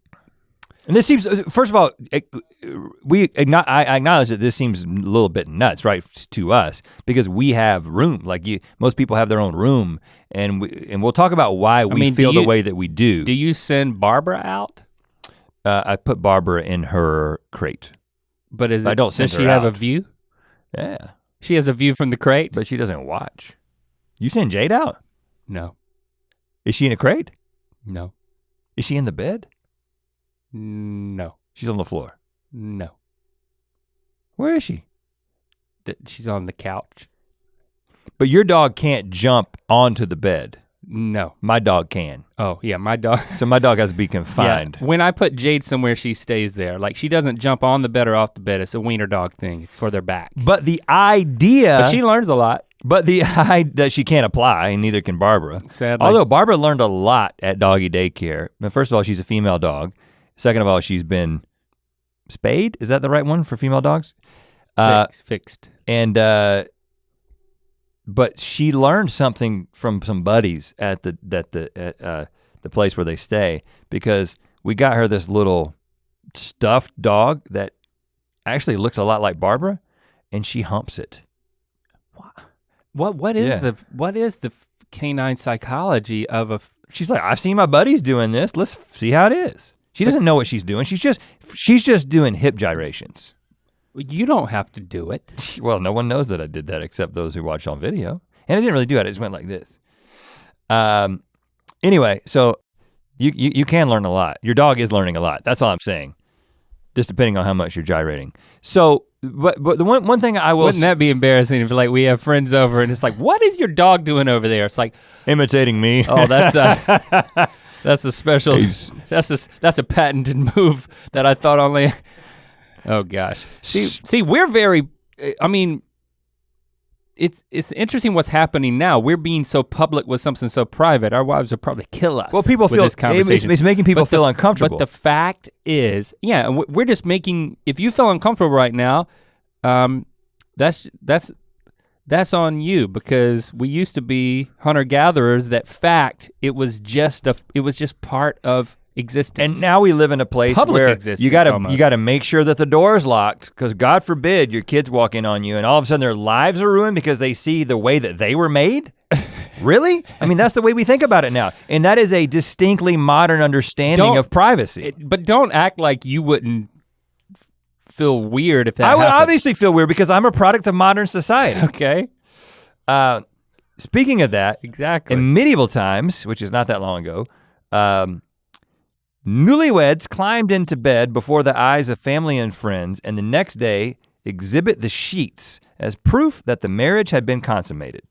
Speaker 1: And this seems, first of all, I acknowledge that this seems a little bit nuts, right, to us, because we have room. Like most people have their own room, and we'll talk about why we feel the way that we do.
Speaker 2: Do you send Barbara out?
Speaker 1: I put Barbara in her crate.
Speaker 2: But
Speaker 1: I don't send
Speaker 2: does
Speaker 1: her
Speaker 2: she have
Speaker 1: out.
Speaker 2: a view?
Speaker 1: Yeah.
Speaker 2: She has a view from the crate?
Speaker 1: But she doesn't watch. You send Jade out?
Speaker 2: No.
Speaker 1: Is she in a crate?
Speaker 2: No.
Speaker 1: Is she in the bed?
Speaker 2: No.
Speaker 1: She's on the floor.
Speaker 2: No.
Speaker 1: Where is she?
Speaker 2: She's on the couch.
Speaker 1: But your dog can't jump onto the bed.
Speaker 2: No.
Speaker 1: My dog can.
Speaker 2: Oh, yeah, my dog.
Speaker 1: So my dog has to be confined.
Speaker 2: Yeah, when I put Jade somewhere, she stays there. Like, she doesn't jump on the bed or off the bed. It's a wiener dog thing. It's for their back.
Speaker 1: But the idea.
Speaker 2: But she learns a lot.
Speaker 1: But that she can't apply, and neither can Barbara.
Speaker 2: Sadly.
Speaker 1: Although Barbara learned a lot at doggy daycare. Now, first of all, she's a female dog. Second of all, she's been spayed. Is that the right one for female dogs?
Speaker 2: Fixed.
Speaker 1: And but she learned something from some buddies at the place where they stay, because we got her this little stuffed dog that actually looks a lot like Barbara, and she humps it.
Speaker 2: What is the canine psychology of a?
Speaker 1: She's like, I've seen my buddies doing this. Let's see how it is. She doesn't know what she's doing. She's just doing hip gyrations.
Speaker 2: You don't have to do it.
Speaker 1: Well, no one knows that I did that except those who watch on video. And I didn't really do it. I just went like this. Anyway, so you can learn a lot. Your dog is learning a lot. That's all I'm saying. Just depending on how much you're gyrating. So, but the one thing I will.
Speaker 2: Wouldn't that be embarrassing if like we have friends over and it's like, what is your dog doing over there? It's like
Speaker 1: imitating me.
Speaker 2: Oh, that's a special. That's a patented move that I thought only. Oh gosh. See, we're very. I mean, it's interesting what's happening now. We're being so public with something so private. Our wives will probably kill us.
Speaker 1: Well, people feel
Speaker 2: this conversation.
Speaker 1: It's making people feel uncomfortable.
Speaker 2: But the fact is, yeah, we're just making. If you feel uncomfortable right now, that's on you, because we used to be hunter-gatherers. That fact, it was just part of existence.
Speaker 1: And now we live in a place
Speaker 2: Public
Speaker 1: where
Speaker 2: existence,
Speaker 1: you
Speaker 2: almost.
Speaker 1: gotta make sure that the door is locked, because God forbid your kids walk in on you and all of a sudden their lives are ruined because they see the way that they were made. Really? I mean, that's the way we think about it now. And that is a distinctly modern understanding of privacy.
Speaker 2: But don't act like you wouldn't feel weird if that
Speaker 1: I would
Speaker 2: happened.
Speaker 1: obviously feel weird because I'm a product of modern society.
Speaker 2: Okay.
Speaker 1: Speaking of that,
Speaker 2: Exactly.
Speaker 1: in medieval times, which is not that long ago, newlyweds climbed into bed before the eyes of family and friends, and the next day exhibit the sheets as proof that the marriage had been consummated.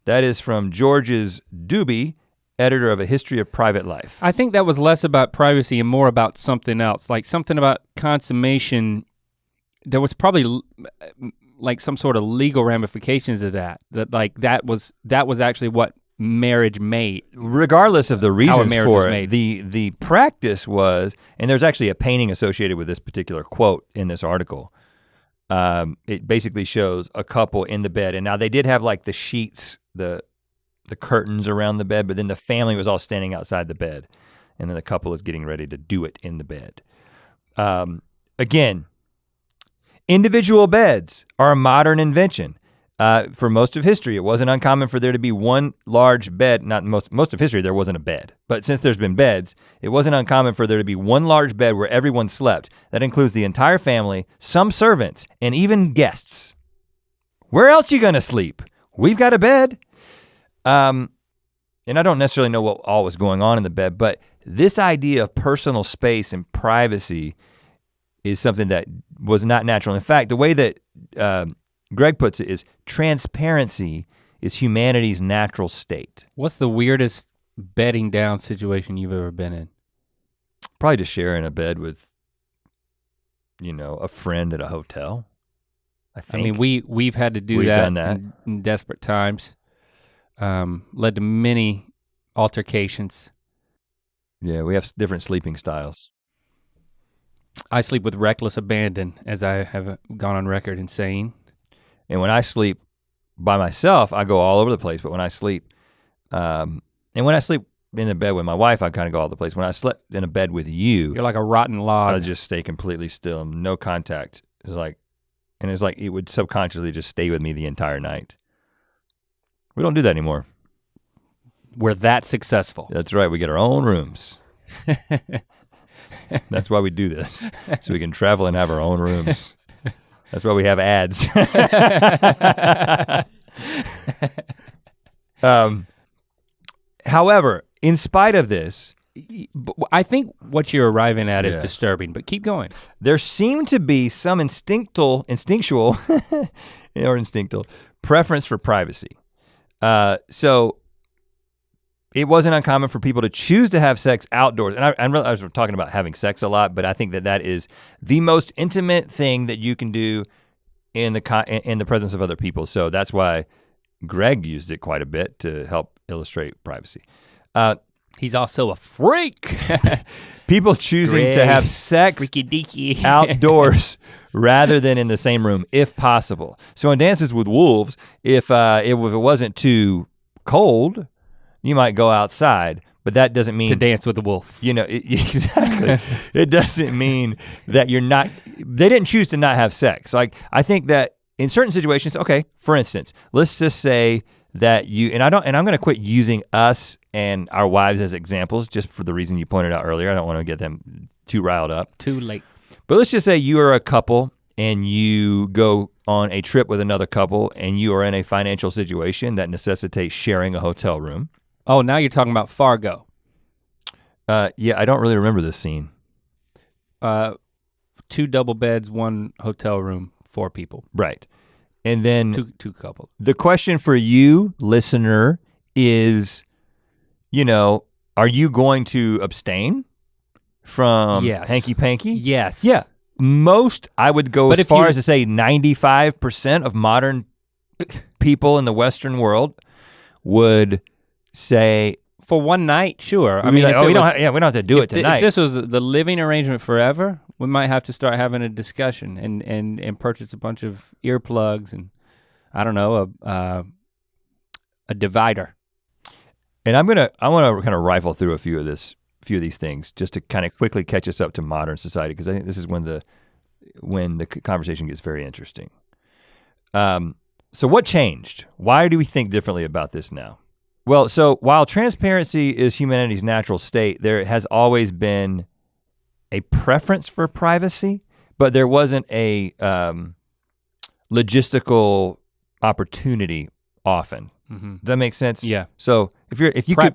Speaker 1: That is from George's Doobie, editor of A History of Private Life.
Speaker 2: I think that was less about privacy and more about something else, like something about consummation. There was probably like some sort of legal ramifications of that. That was actually what marriage made.
Speaker 1: Regardless of the reasons
Speaker 2: marriage
Speaker 1: for
Speaker 2: was
Speaker 1: it,
Speaker 2: made.
Speaker 1: the practice was, and there's actually a painting associated with this particular quote in this article. It basically shows a couple in the bed, and now they did have like the sheets, the curtains around the bed, but then the family was all standing outside the bed, and then the couple is getting ready to do it in the bed. Again, individual beds are a modern invention. For most of history, it wasn't uncommon for there to be one large bed. Not most of history, there wasn't a bed. But since there's been beds, it wasn't uncommon for there to be one large bed where everyone slept. That includes the entire family, some servants, and even guests. Where else you gonna sleep? We've got a bed. And I don't necessarily know what all was going on in the bed, but this idea of personal space and privacy is something that was not natural. In fact, the way that Greg puts it is transparency is humanity's natural state.
Speaker 2: What's the weirdest bedding down situation you've ever been in?
Speaker 1: Probably just sharing a bed with, a friend at a hotel. I think.
Speaker 2: I mean, we've had to do
Speaker 1: We've
Speaker 2: that,
Speaker 1: done that.
Speaker 2: In desperate times. Led to many altercations.
Speaker 1: Yeah, we have different sleeping styles.
Speaker 2: I sleep with reckless abandon, as I have gone on record in saying.
Speaker 1: And when I sleep by myself, I go all over the place. But when I sleep, and when I sleep in a bed with my wife, I kind of go all the place. When I slept in a bed with you,
Speaker 2: You're like a rotten log.
Speaker 1: I would just stay completely still, no contact. It's like it would subconsciously just stay with me the entire night. We don't do that anymore.
Speaker 2: We're that successful.
Speaker 1: That's right, we get our own rooms. That's why we do this, so we can travel and have our own rooms. That's why we have ads. However, in spite of this,
Speaker 2: I think what you're arriving at is disturbing, but keep going.
Speaker 1: There seemed to be some instinctual preference for privacy. So it wasn't uncommon for people to choose to have sex outdoors. And I realize we're talking about having sex a lot, but I think that is the most intimate thing that you can do in the presence of other people. So that's why Greg used it quite a bit to help illustrate privacy.
Speaker 2: He's also a freak.
Speaker 1: People choosing to have sex
Speaker 2: freaky deaky
Speaker 1: outdoors rather than in the same room, if possible. So in Dances with Wolves, if it wasn't too cold, you might go outside, but that doesn't mean
Speaker 2: to dance with the wolf.
Speaker 1: You know, exactly. It doesn't mean that they didn't choose to not have sex. Like, I think that in certain situations, okay, for instance, let's just say that I'm gonna quit using us and our wives as examples just for the reason you pointed out earlier. I don't wanna get them too riled up.
Speaker 2: Too late.
Speaker 1: But let's just say you are a couple and you go on a trip with another couple and you are in a financial situation that necessitates sharing a hotel room.
Speaker 2: Oh, now you're talking about Fargo.
Speaker 1: Yeah, I don't really remember this scene.
Speaker 2: 2 double beds, 1 hotel room, 4 people.
Speaker 1: Right. And then
Speaker 2: two couples.
Speaker 1: The question for you, listener, is, are you going to abstain from hanky panky?
Speaker 2: Yes.
Speaker 1: Yeah. Most, I would go as far as to say 95% of modern people in the Western world would say,
Speaker 2: for one night, sure. I
Speaker 1: mean,
Speaker 2: like,
Speaker 1: we don't have to do it tonight.
Speaker 2: If this was the living arrangement forever, we might have to start having a discussion and purchase a bunch of earplugs and I don't know, a divider.
Speaker 1: And I want to kind of rifle through a few of these things just to kind of quickly catch us up to modern society, because I think this is when the conversation gets very interesting. So what changed? Why do we think differently about this now? Well, so while transparency is humanity's natural state, there has always been a preference for privacy, but there wasn't a logistical opportunity often. Mm-hmm. Does that make sense?
Speaker 2: Yeah.
Speaker 1: So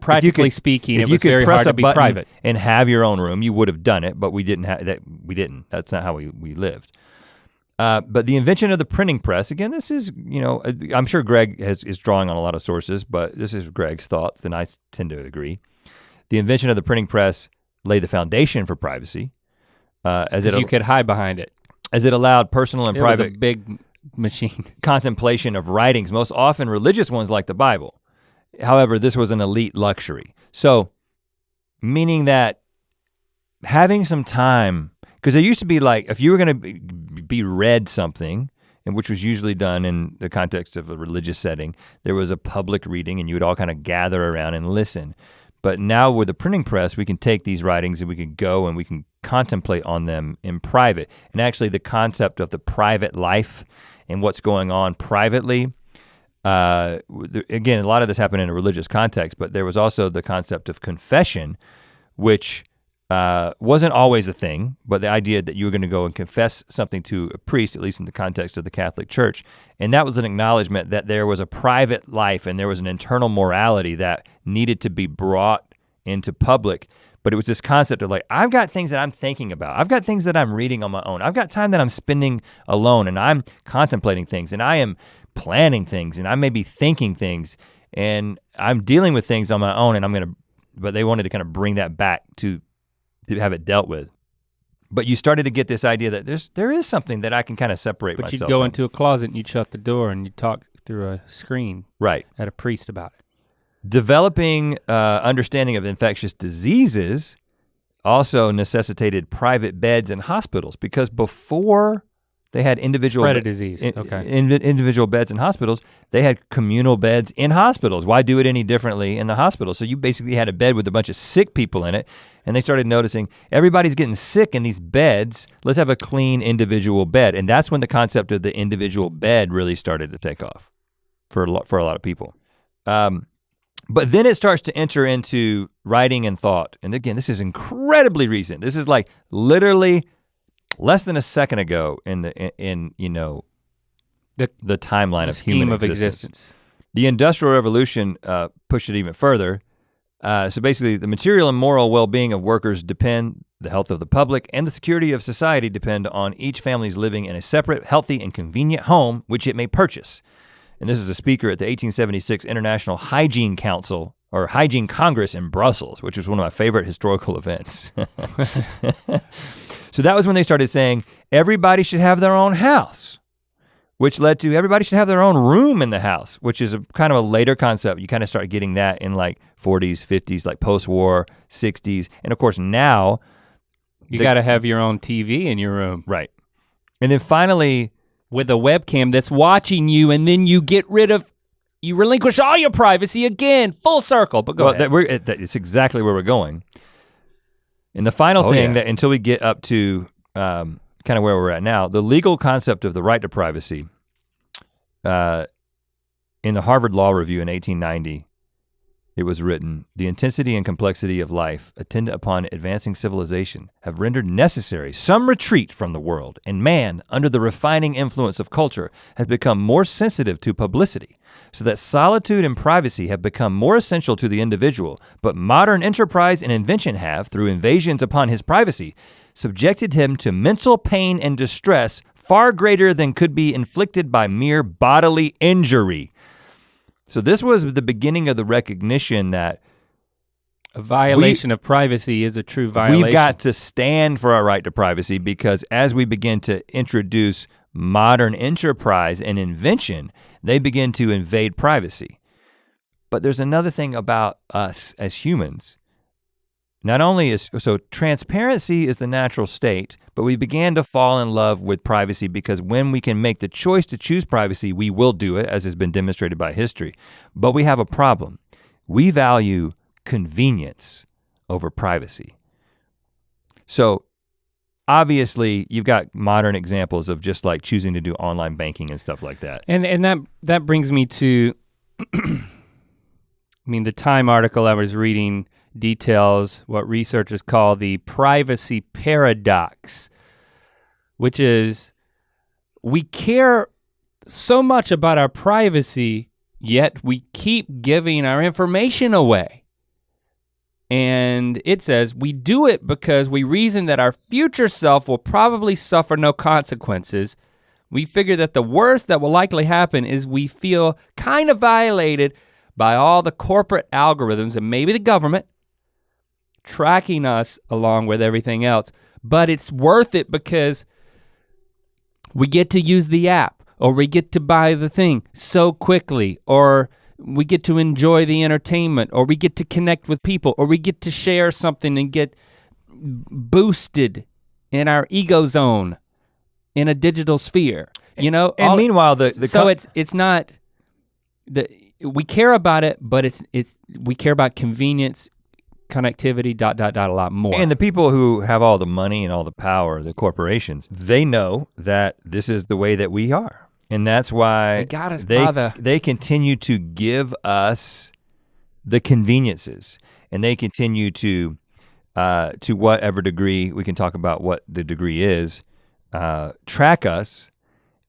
Speaker 2: practically speaking, it was very hard to be private
Speaker 1: and have your own room. You would have done it, but we didn't have that. We didn't. That's not how we lived. But the invention of the printing press, again, this is, I'm sure Greg is drawing on a lot of sources, but this is Greg's thoughts, and I tend to agree. The invention of the printing press laid the foundation for privacy.
Speaker 2: You could hide behind it.
Speaker 1: As it allowed personal and private
Speaker 2: was a big machine.
Speaker 1: Contemplation of writings, most often religious ones like the Bible. However, this was an elite luxury. So, meaning that having some time, because there used to be like, if you were gonna be read something, and which was usually done in the context of a religious setting, there was a public reading and you would all kind of gather around and listen. But now with the printing press, we can take these writings and we can go and we can contemplate on them in private. And actually the concept of the private life and what's going on privately, again, a lot of this happened in a religious context, but there was also the concept of confession, which wasn't always a thing, but the idea that you were gonna go and confess something to a priest, at least in the context of the Catholic Church, and that was an acknowledgement that there was a private life and there was an internal morality that needed to be brought into public. But it was this concept of like, I've got things that I'm thinking about. I've got things that I'm reading on my own. I've got time that I'm spending alone and I'm contemplating things and I am planning things and I may be thinking things and I'm dealing with things on my own and but they wanted to kind of bring that back to have it dealt with. But you started to get this idea that there is something that I can kind of separate myself from.
Speaker 2: But you'd go into a closet and you'd shut the door and you'd talk through a screen.
Speaker 1: Right.
Speaker 2: At a priest about it.
Speaker 1: Developing understanding of infectious diseases also necessitated private beds in hospitals, because before They had individual
Speaker 2: spread a disease. Okay.
Speaker 1: Individual beds in hospitals. They had communal beds in hospitals. Why do it any differently in the hospital? So you basically had a bed with a bunch of sick people in it, and they started noticing everybody's getting sick in these beds. Let's have a clean individual bed, and that's when the concept of the individual bed really started to take off for a lot of people. But then it starts to enter into writing and thought. And again, this is incredibly recent. This is like literally less than a second ago in the timeline of human existence. The Industrial Revolution pushed it even further. So basically the material and moral well-being of workers depend, the health of the public and the security of society depend on each family's living in a separate, healthy, and convenient home which it may purchase. And this is a speaker at the 1876 International Hygiene Council, or Hygiene Congress in Brussels, which was one of my favorite historical events. So that was when they started saying everybody should have their own house, which led to everybody should have their own room in the house, which is a kind of a later concept. You kind of start getting that in like 40s, 50s, like post-war, 60s. And of course now-
Speaker 2: You gotta have your own TV in your room.
Speaker 1: Right. And then finally-
Speaker 2: with a webcam that's watching you, and then you relinquish all your privacy again, full circle, but go ahead.
Speaker 1: It's exactly where we're going. And the final thing that until we get up to kind of where we're at now, the legal concept of the right to privacy in the Harvard Law Review in 1890, it was written, the intensity and complexity of life attendant upon advancing civilization have rendered necessary some retreat from the world, and man, under the refining influence of culture, has become more sensitive to publicity, so that solitude and privacy have become more essential to the individual, but modern enterprise and invention have, through invasions upon his privacy, subjected him to mental pain and distress far greater than could be inflicted by mere bodily injury. So this was the beginning of the recognition that
Speaker 2: a violation of privacy is a true violation.
Speaker 1: We've got to stand for our right to privacy, because as we begin to introduce modern enterprise and invention, they begin to invade privacy. But there's another thing about us as humans. Not only so transparency is the natural state, but we began to fall in love with privacy because when we can make the choice to choose privacy, we will do it, as has been demonstrated by history. But we have a problem. We value convenience over privacy. So obviously you've got modern examples of just like choosing to do online banking and stuff like that.
Speaker 2: And that brings me to, the Time article I was reading details what researchers call the privacy paradox, which is we care so much about our privacy, yet we keep giving our information away. And it says we do it because we reason that our future self will probably suffer no consequences. We figure that the worst that will likely happen is we feel kind of violated by all the corporate algorithms and maybe the government tracking us along with everything else, but it's worth it because we get to use the app, or we get to buy the thing so quickly, or we get to enjoy the entertainment, or we get to connect with people, or we get to share something and get boosted in our ego zone in a digital sphere, you know?
Speaker 1: And meanwhile,
Speaker 2: it's not, we care about it, but we care about convenience, connectivity, a lot more.
Speaker 1: And the people who have all the money and all the power, the corporations, they know that this is the way that we are. And that's why they continue to give us the conveniences, and they continue to whatever degree, we can talk about what the degree is, track us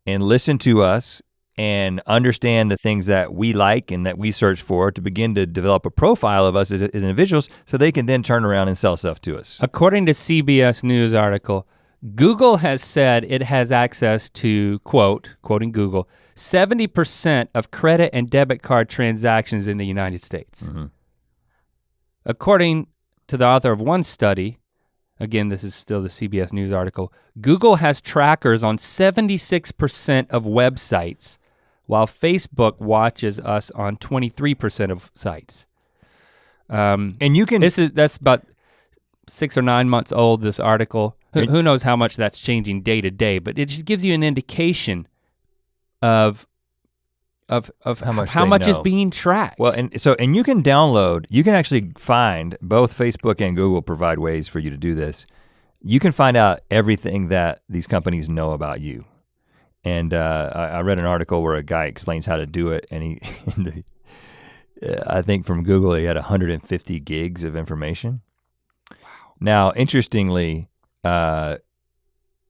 Speaker 1: and listen to us and understand the things that we like and that we search for to begin to develop a profile of us as individuals so they can then turn around and sell stuff to us.
Speaker 2: According to CBS News article, Google has said it has access to, quoting Google, 70% of credit and debit card transactions in the United States. Mm-hmm. According to the author of one study, again, this is still the CBS News article, Google has trackers on 76% of websites, while Facebook watches us on 23% of sites.
Speaker 1: And you can-
Speaker 2: that's about 6 or 9 months old, this article. Who knows how much that's changing day to day, but it just gives you an indication of how much is being tracked.
Speaker 1: Well, and you can actually find, both Facebook and Google provide ways for you to do this. You can find out everything that these companies know about you. And I read an article where a guy explains how to do it, and I think from Google he had 150 gigs of information. Wow. Now, interestingly, and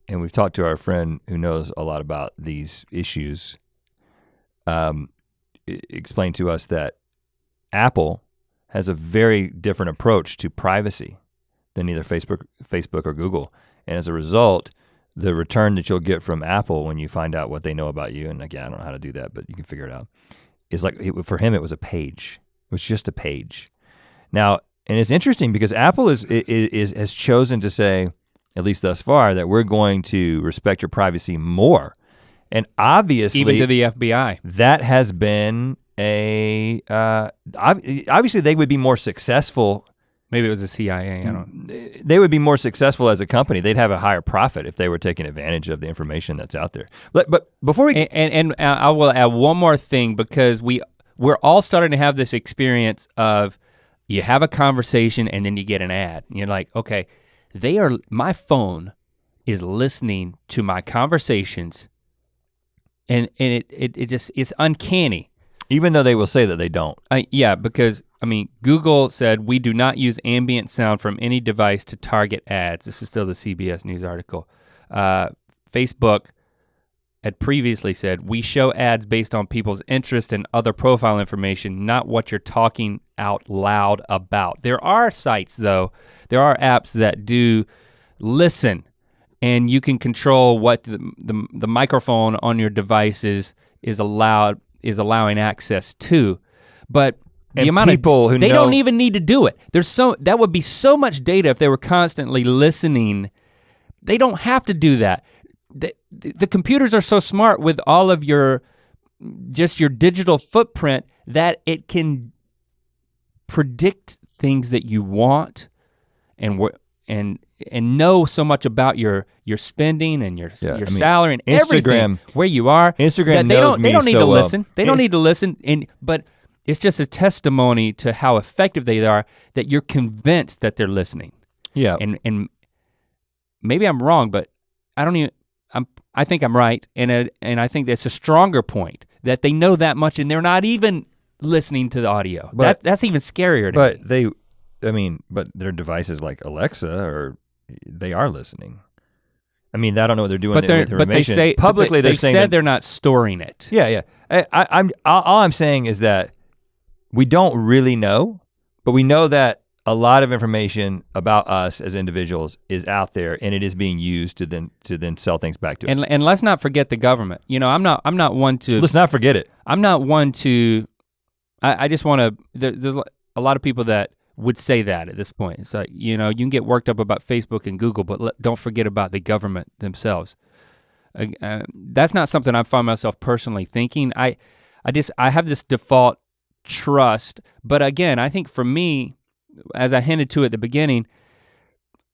Speaker 1: we've talked to our friend who knows a lot about these issues, explained to us that Apple has a very different approach to privacy than either Facebook or Google. And as a result, the return that you'll get from Apple when you find out what they know about you, and again, I don't know how to do that, but you can figure it out, is like, for him it was a page. It was just a page. Now, and it's interesting because Apple has chosen to say, at least thus far, that we're going to respect your privacy more. And obviously,
Speaker 2: even to the FBI,
Speaker 1: that has been obviously they would be more successful.
Speaker 2: Maybe it was the CIA, I don't.
Speaker 1: They would be more successful as a company. They'd have a higher profit if they were taking advantage of the information that's out there. But before we
Speaker 2: and I will add one more thing, because we're all starting to have this experience of, you have a conversation and then you get an ad. And you're like, okay, my phone is listening to my conversations, and it's uncanny.
Speaker 1: Even though they will say that they don't.
Speaker 2: Yeah, because Google said, we do not use ambient sound from any device to target ads. This is still the CBS News article. Facebook had previously said, we show ads based on people's interest and other profile information, not what you're talking out loud about. There are sites though, there are apps that do listen, and you can control what the microphone on your devices is allowing access to. But the amount of people who they don't even need to do it. That would be so much data if they were constantly listening. They don't have to do that. The computers are so smart with all of your digital footprint that it can predict things that you want and know so much about your spending and your salary and everything, where you are.
Speaker 1: Instagram
Speaker 2: they don't need to
Speaker 1: well.
Speaker 2: listen. They don't need to listen, but it's just a testimony to how effective they are, that you're convinced that they're listening.
Speaker 1: Yeah.
Speaker 2: And maybe I'm wrong, but I think I'm right, and I think that's a stronger point, that they know that much and they're not even listening to the audio. That's even scarier to me.
Speaker 1: But their devices like Alexa, they are listening. I don't know what they're doing with information.
Speaker 2: But they say
Speaker 1: publicly
Speaker 2: they
Speaker 1: saying
Speaker 2: said they're not storing it.
Speaker 1: Yeah. All I'm saying is that we don't really know, but we know that a lot of information about us as individuals is out there, and it is being used to then sell things back to us.
Speaker 2: And let's not forget the government. I'm not one to.
Speaker 1: Let's not forget it.
Speaker 2: I'm not one to. I just want to. There's a lot of people that would say that at this point. It's like, you can get worked up about Facebook and Google, but don't forget about the government themselves. That's not something I find myself personally thinking. I have this default trust, but again, I think for me, as I hinted to at the beginning,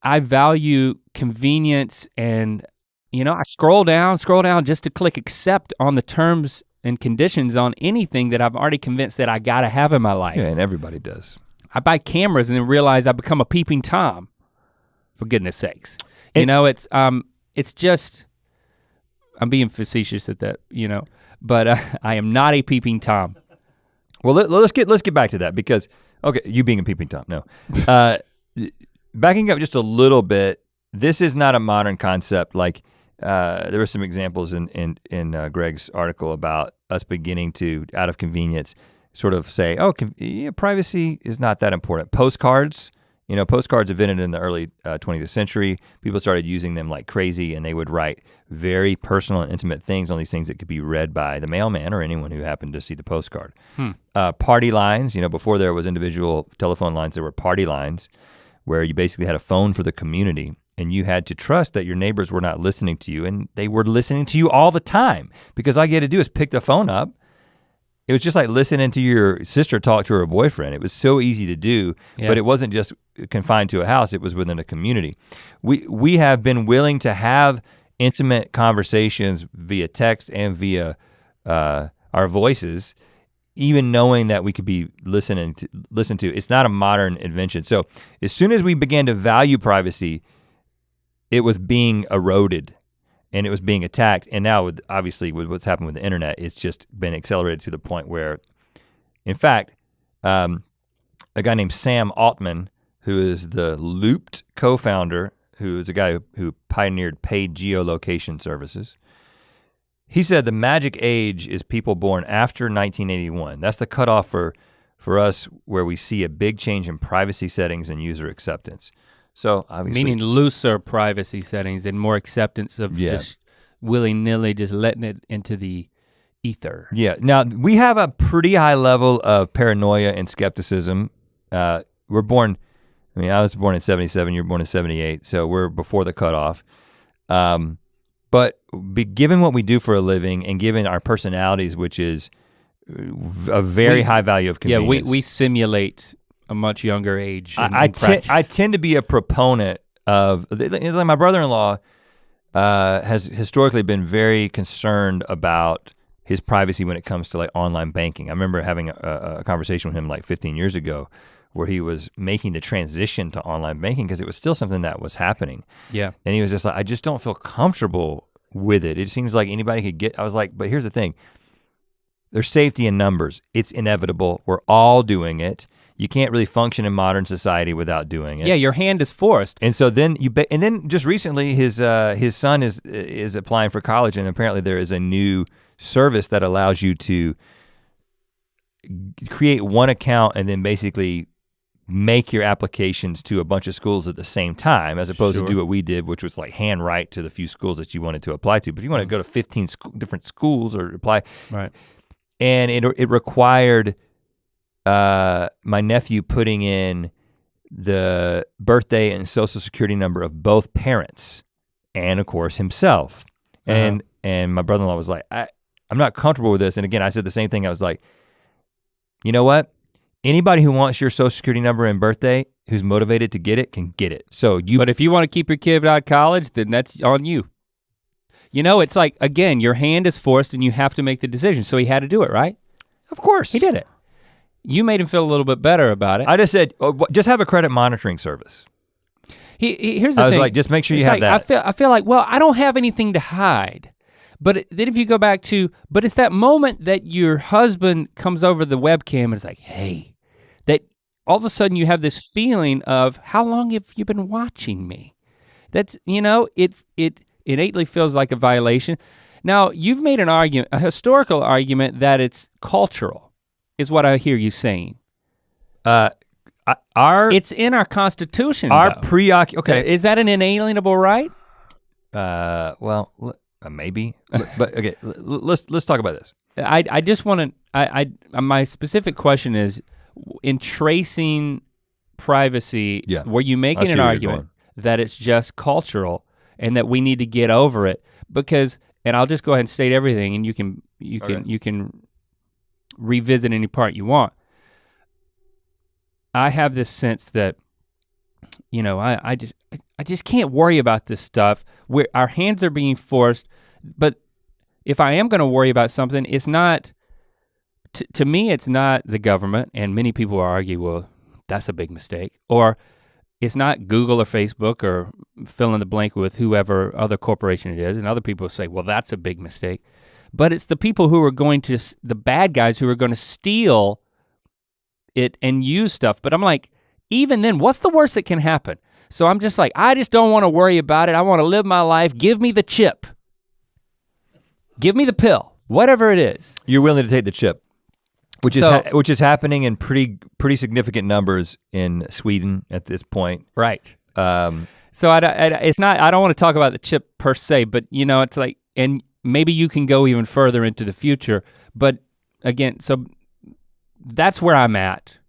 Speaker 2: I value convenience, and I scroll down just to click accept on the terms and conditions on anything that I'm already convinced that I gotta have in my life.
Speaker 1: Yeah, and everybody does.
Speaker 2: I buy cameras and then realize I become a peeping Tom, for goodness sakes. It's just, I'm being facetious at that, but I am not a peeping Tom.
Speaker 1: Well, let's get back to that, because, okay, you being a peeping Tom, no. Backing up just a little bit, this is not a modern concept. Like, there were some examples in Greg's article about us beginning to, out of convenience, sort of say, privacy is not that important. Postcards, postcards invented in the early 20th century. People started using them like crazy, and they would write very personal and intimate things on these things that could be read by the mailman or anyone who happened to see the postcard. Party lines, before there was individual telephone lines, there were party lines where you basically had a phone for the community, and you had to trust that your neighbors were not listening to you, and they were listening to you all the time, because all you had to do is pick the phone up it was just like listening to your sister talk to her boyfriend. It was so easy to do, but it wasn't just confined to a house, it was within a community. We have been willing to have intimate conversations via text and via our voices, even knowing that we could be listened to. It's not a modern invention. So as soon as we began to value privacy, it was being eroded and it was being attacked. And now obviously with what's happened with the internet, it's just been accelerated to the point where, in fact, a guy named Sam Altman, who is the Looped co-founder, who is a guy who pioneered paid geolocation services, he said the magic age is people born after 1981. That's the cutoff for us where we see a big change in privacy settings and user acceptance. So obviously—
Speaker 2: Meaning looser privacy settings and more acceptance of just willy-nilly just letting it into the ether.
Speaker 1: Yeah, now we have a pretty high level of paranoia and skepticism. We're born, I mean, I was born in 77, you were born in 78, so we're before the cutoff. But given what we do for a living and given our personalities, which is a very high value of convenience.
Speaker 2: Yeah, we simulate a much younger age.
Speaker 1: I tend to be a proponent of, like my brother-in-law has historically been very concerned about his privacy when it comes to like online banking. I remember having a conversation with him like 15 years ago where he was making the transition to online banking because it was still something that was happening.
Speaker 2: Yeah.
Speaker 1: And he was just like, I just don't feel comfortable with it. It seems like anybody could get, I was like, but here's the thing. There's safety in numbers. It's inevitable. We're all doing it. You can't really function in modern society without doing it.
Speaker 2: Yeah, your hand is forced.
Speaker 1: And so then and then just recently his son is applying for college, and apparently there is a new service that allows you to create one account and then basically make your applications to a bunch of schools at the same time, as opposed to do what we did, which was like hand write to the few schools that you wanted to apply to. But if you want to go to 15 different schools or apply,
Speaker 2: right?
Speaker 1: And it required my nephew putting in the birthday and social security number of both parents, and of course himself. And my brother-in-law was like, I'm not comfortable with this. And again, I said the same thing. I was like, you know what? Anybody who wants your social security number and birthday, who's motivated to get it, can get it. But
Speaker 2: if you want to keep your kid out of college, then that's on you. You know, it's like, again, your hand is forced and you have to make the decision. So he had to do it, right?
Speaker 1: Of course.
Speaker 2: He did it. You made him feel a little bit better about it.
Speaker 1: I just said, just have a credit monitoring service.
Speaker 2: Here's the thing.
Speaker 1: I was like, just make sure you have that.
Speaker 2: I feel like, well, I don't have anything to hide. But then if you go back to, but it's that moment that your husband comes over the webcam and is like, hey, that all of a sudden you have this feeling of, how long have you been watching me? That's, you know, it innately feels like a violation. Now, you've made an argument, a historical argument, that it's cultural, is what I hear you saying. It's in our Constitution,
Speaker 1: okay.
Speaker 2: Is that an inalienable right?
Speaker 1: Well, maybe, but okay, let's talk about this.
Speaker 2: I just want to, my specific question is, in tracing privacy, were you making an argument that it's just cultural and that we need to get over it? Because, and I'll just go ahead and state everything, and you can revisit any part you want. I have this sense that, you know, I just can't worry about this stuff where our hands are being forced. But if I am gonna worry about something, it's not, to me, it's not the government, and many people argue, well, that's a big mistake. Or it's not Google or Facebook or fill in the blank with whoever other corporation it is, and other people say, well, that's a big mistake. But it's the people who are going to, the bad guys who are gonna steal it and use stuff. But I'm like, even then, what's the worst that can happen? So I'm just like, I just don't wanna worry about it. I wanna live my life. Give me the chip. Give me the pill, whatever it is.
Speaker 1: You're willing to take the chip, which is happening in pretty significant numbers in Sweden at this point.
Speaker 2: Right. So I don't want to talk about the chip per se, but you know, it's like, and maybe you can go even further into the future, but again, so that's where I'm at.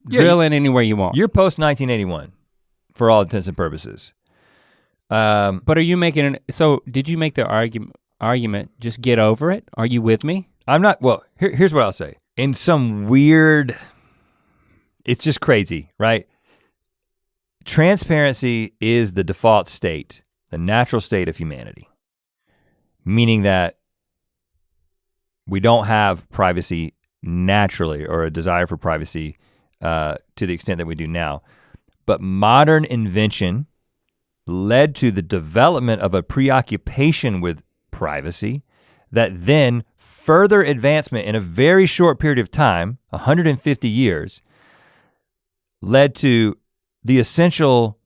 Speaker 2: Drill in anywhere you want.
Speaker 1: You're post 1981 for all intents and purposes.
Speaker 2: But are you making so did you make the argument, just get over it? Are you with me?
Speaker 1: I'm not, well, here's what I'll say. In some weird, it's just crazy, right? Transparency is the default state, the natural state of humanity. Meaning that we don't have privacy naturally or a desire for privacy to the extent that we do now. But modern invention led to the development of a preoccupation with privacy that then further advancement in a very short period of time, 150 years, led to the essential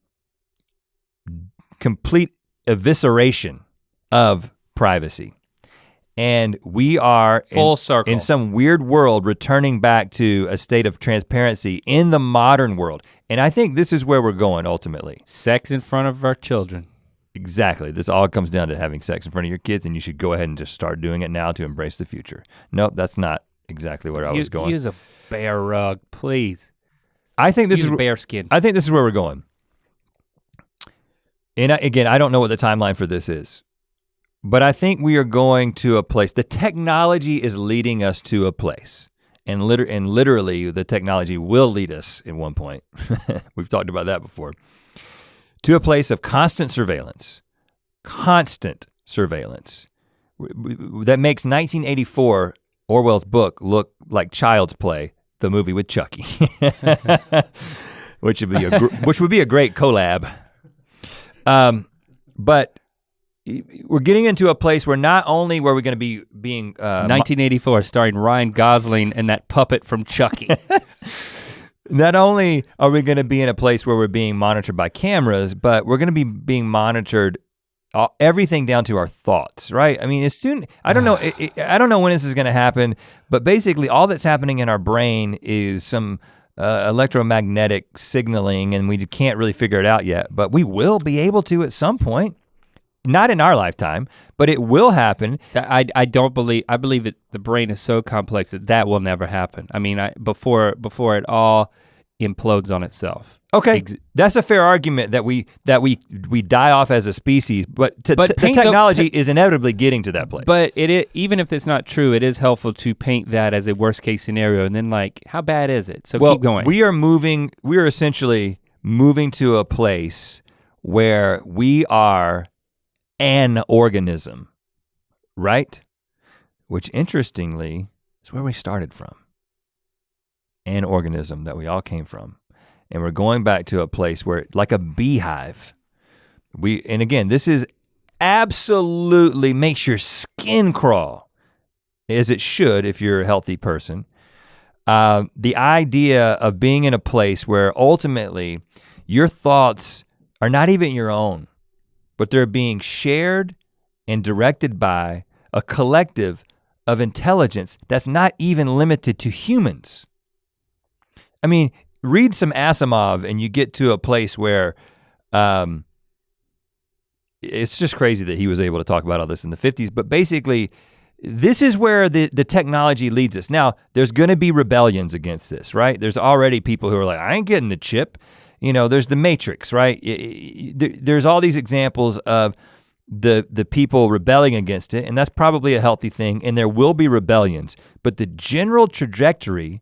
Speaker 1: complete evisceration of privacy. And we are
Speaker 2: full circle
Speaker 1: in some weird world returning back to a state of transparency in the modern world. And I think this is where we're going ultimately.
Speaker 2: Sex in front of our children.
Speaker 1: Exactly. This all comes down to having sex in front of your kids, and you should go ahead and just start doing it now to embrace the future. Nope, that's not exactly where I was going.
Speaker 2: Use a bear rug, please.
Speaker 1: I think this
Speaker 2: Use
Speaker 1: is
Speaker 2: bear skin.
Speaker 1: I think this is where we're going. And again, I don't know what the timeline for this is, but I think we are going to a place. The technology is leading us to a place, and literally the technology will lead us at one point. We've talked about that before. To a place of constant surveillance that makes 1984, Orwell's book, look like Child's Play, the movie with Chucky, which would be a great collab. But we're getting into a place where not only were we gonna be being
Speaker 2: 1984, starring Ryan Gosling and that puppet from Chucky.
Speaker 1: Not only are we gonna be in a place where we're being monitored by cameras, but we're gonna be being monitored everything down to our thoughts, right? I mean, as soon, I don't know when this is gonna happen, but basically all that's happening in our brain is some electromagnetic signaling, and we can't really figure it out yet, but we will be able to at some point. Not in our lifetime, but it will happen.
Speaker 2: I believe that the brain is so complex that will never happen. I mean, before it all implodes on itself.
Speaker 1: Okay, that's a fair argument that we die off as a species, but the technology is inevitably getting to that place.
Speaker 2: But even if it's not true, it is helpful to paint that as a worst case scenario, and then like, how bad is it? So keep going.
Speaker 1: We are essentially moving to a place where we are an organism, right? Which interestingly is where we started from. An organism that we all came from. And we're going back to a place where, like a beehive, and again, this is absolutely makes your skin crawl, as it should if you're a healthy person. The idea of being in a place where ultimately your thoughts are not even your own, but they're being shared and directed by a collective of intelligence that's not even limited to humans. I mean, read some Asimov and you get to a place where it's just crazy that he was able to talk about all this in the 50s, but basically this is where the technology leads us. Now, there's gonna be rebellions against this, right? There's already people who are like, I ain't getting the chip. You know, there's the Matrix, right? There's all these examples of the people rebelling against it, and that's probably a healthy thing, and there will be rebellions. But the general trajectory,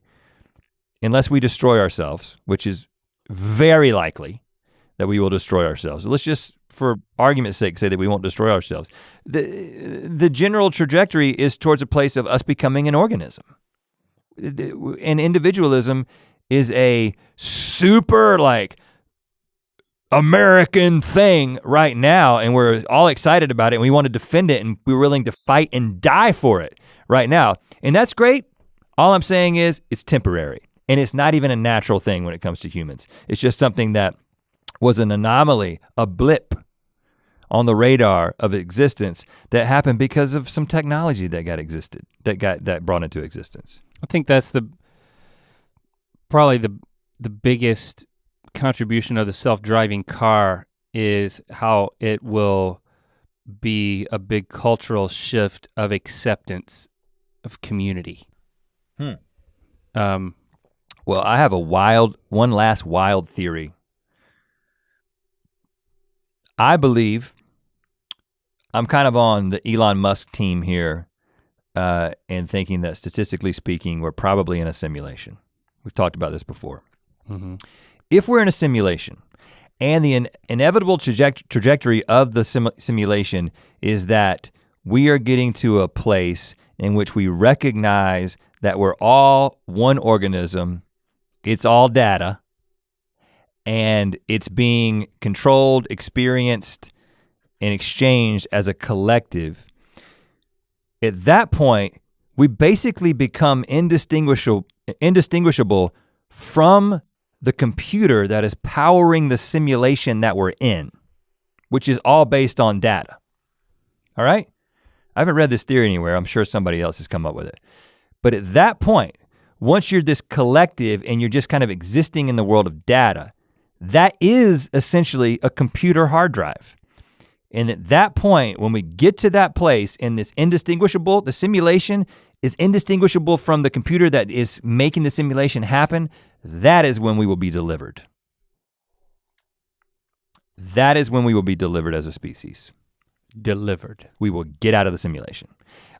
Speaker 1: unless we destroy ourselves, which is very likely that we will destroy ourselves. Let's just, for argument's sake, say that we won't destroy ourselves. The general trajectory is towards a place of us becoming an organism. And individualism is a super like American thing right now, and we're all excited about it and we want to defend it and we're willing to fight and die for it right now. And that's great. All I'm saying is it's temporary, and it's not even a natural thing when it comes to humans. It's just something that was an anomaly, a blip on the radar of existence that happened because of some technology that brought into existence.
Speaker 2: I think that's probably the biggest contribution of the self-driving car is how it will be a big cultural shift of acceptance of community.
Speaker 1: Well, I have one last wild theory. I believe I'm kind of on the Elon Musk team here. and thinking that statistically speaking, we're probably in a simulation. We've talked about this before. Mm-hmm. If we're in a simulation and the inevitable trajectory of the simulation is that we are getting to a place in which we recognize that we're all one organism, it's all data, and it's being controlled, experienced, and exchanged as a collective. At that point, we basically become indistinguishable from the computer that is powering the simulation that we're in, which is all based on data. All right? I haven't read this theory anywhere. I'm sure somebody else has come up with it. But at that point, once you're this collective and you're just kind of existing in the world of data, that is essentially a computer hard drive. And at that point, when we get to that place and this indistinguishable, the simulation is indistinguishable from the computer that is making the simulation happen, that is when we will be delivered. That is when we will be delivered as a species.
Speaker 2: Delivered.
Speaker 1: We will get out of the simulation.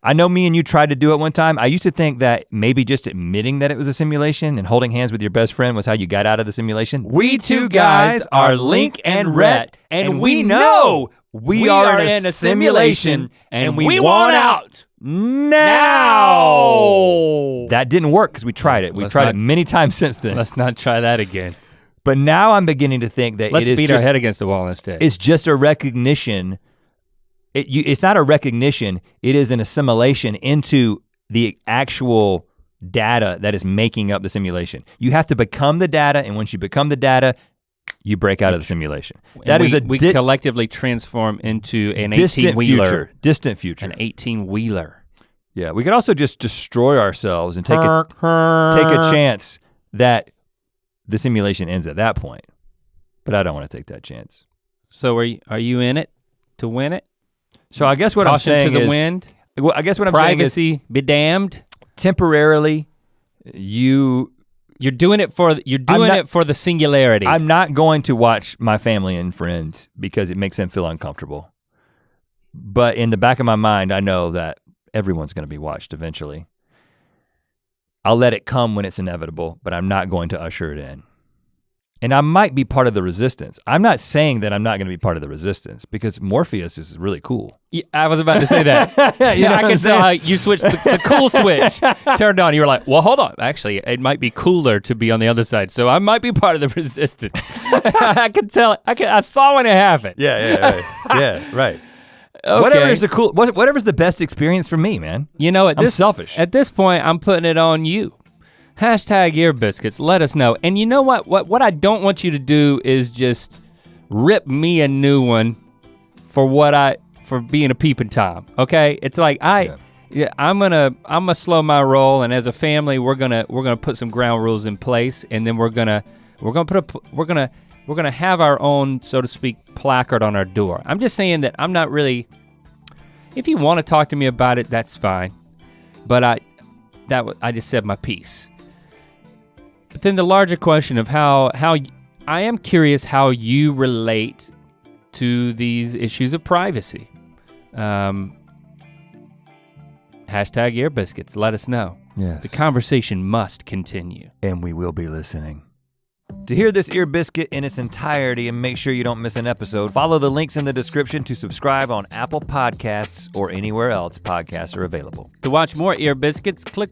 Speaker 1: I know me and you tried to do it one time. I used to think that maybe just admitting that it was a simulation and holding hands with your best friend was how you got out of the simulation.
Speaker 2: We two guys are Link and Rhett, and we know we are in a simulation and we want out now.
Speaker 1: That didn't work because we tried it. We've tried it many times since then.
Speaker 2: Let's not try that again.
Speaker 1: But now I'm beginning to think that
Speaker 2: let's beat our head against the wall instead.
Speaker 1: It's just a recognition. It's not a recognition, it is an assimilation into the actual data that is making up the simulation. You have to become the data, and once you become the data, you break out of the simulation.
Speaker 2: We collectively transform into an 18-wheeler.
Speaker 1: Distant future.
Speaker 2: An 18-wheeler.
Speaker 1: Yeah, we could also just destroy ourselves and take a chance that the simulation ends at that point. But I don't want to take that chance.
Speaker 2: So are you in it to win it?
Speaker 1: So I guess what I'm saying
Speaker 2: to the
Speaker 1: is,
Speaker 2: wind.
Speaker 1: Well, I guess what I'm
Speaker 2: privacy,
Speaker 1: saying is,
Speaker 2: be damned.
Speaker 1: Temporarily, you're
Speaker 2: doing it for the singularity.
Speaker 1: I'm not going to watch my family and friends because it makes them feel uncomfortable. But in the back of my mind, I know that everyone's gonna be watched eventually. I'll let it come when it's inevitable, but I'm not going to usher it in. And I might be part of the resistance. I'm not saying that I'm not gonna be part of the resistance because Morpheus is really cool.
Speaker 2: Yeah, I was about to say that. Yeah, I can tell how you switched the cool switch, turned on. You were like, well, hold on. Actually, it might be cooler to be on the other side. So I might be part of the resistance. I could tell, I saw when it happened.
Speaker 1: Yeah, right.
Speaker 2: Okay.
Speaker 1: Whatever's the best experience for me, man.
Speaker 2: You know,
Speaker 1: I'm selfish.
Speaker 2: At this point, I'm putting it on you. Hashtag Ear Biscuits, let us know. And you know what I don't want you to do is just rip me a new one for being a peeping Tom, okay? It's like I'm gonna slow my roll, and as a family, we're gonna put some ground rules in place, and then we're gonna have our own, so to speak, placard on our door. I'm just saying that I'm not really, if you wanna talk to me about it, that's fine. But I just said my piece. But then the larger question of how I am curious how you relate to these issues of privacy. Hashtag Ear Biscuits, let us know.
Speaker 1: Yes.
Speaker 2: The conversation must continue.
Speaker 1: And we will be listening. To hear this Ear Biscuit in its entirety and make sure you don't miss an episode, follow the links in the description to subscribe on Apple Podcasts or anywhere else podcasts are available.
Speaker 2: To watch more Ear Biscuits, click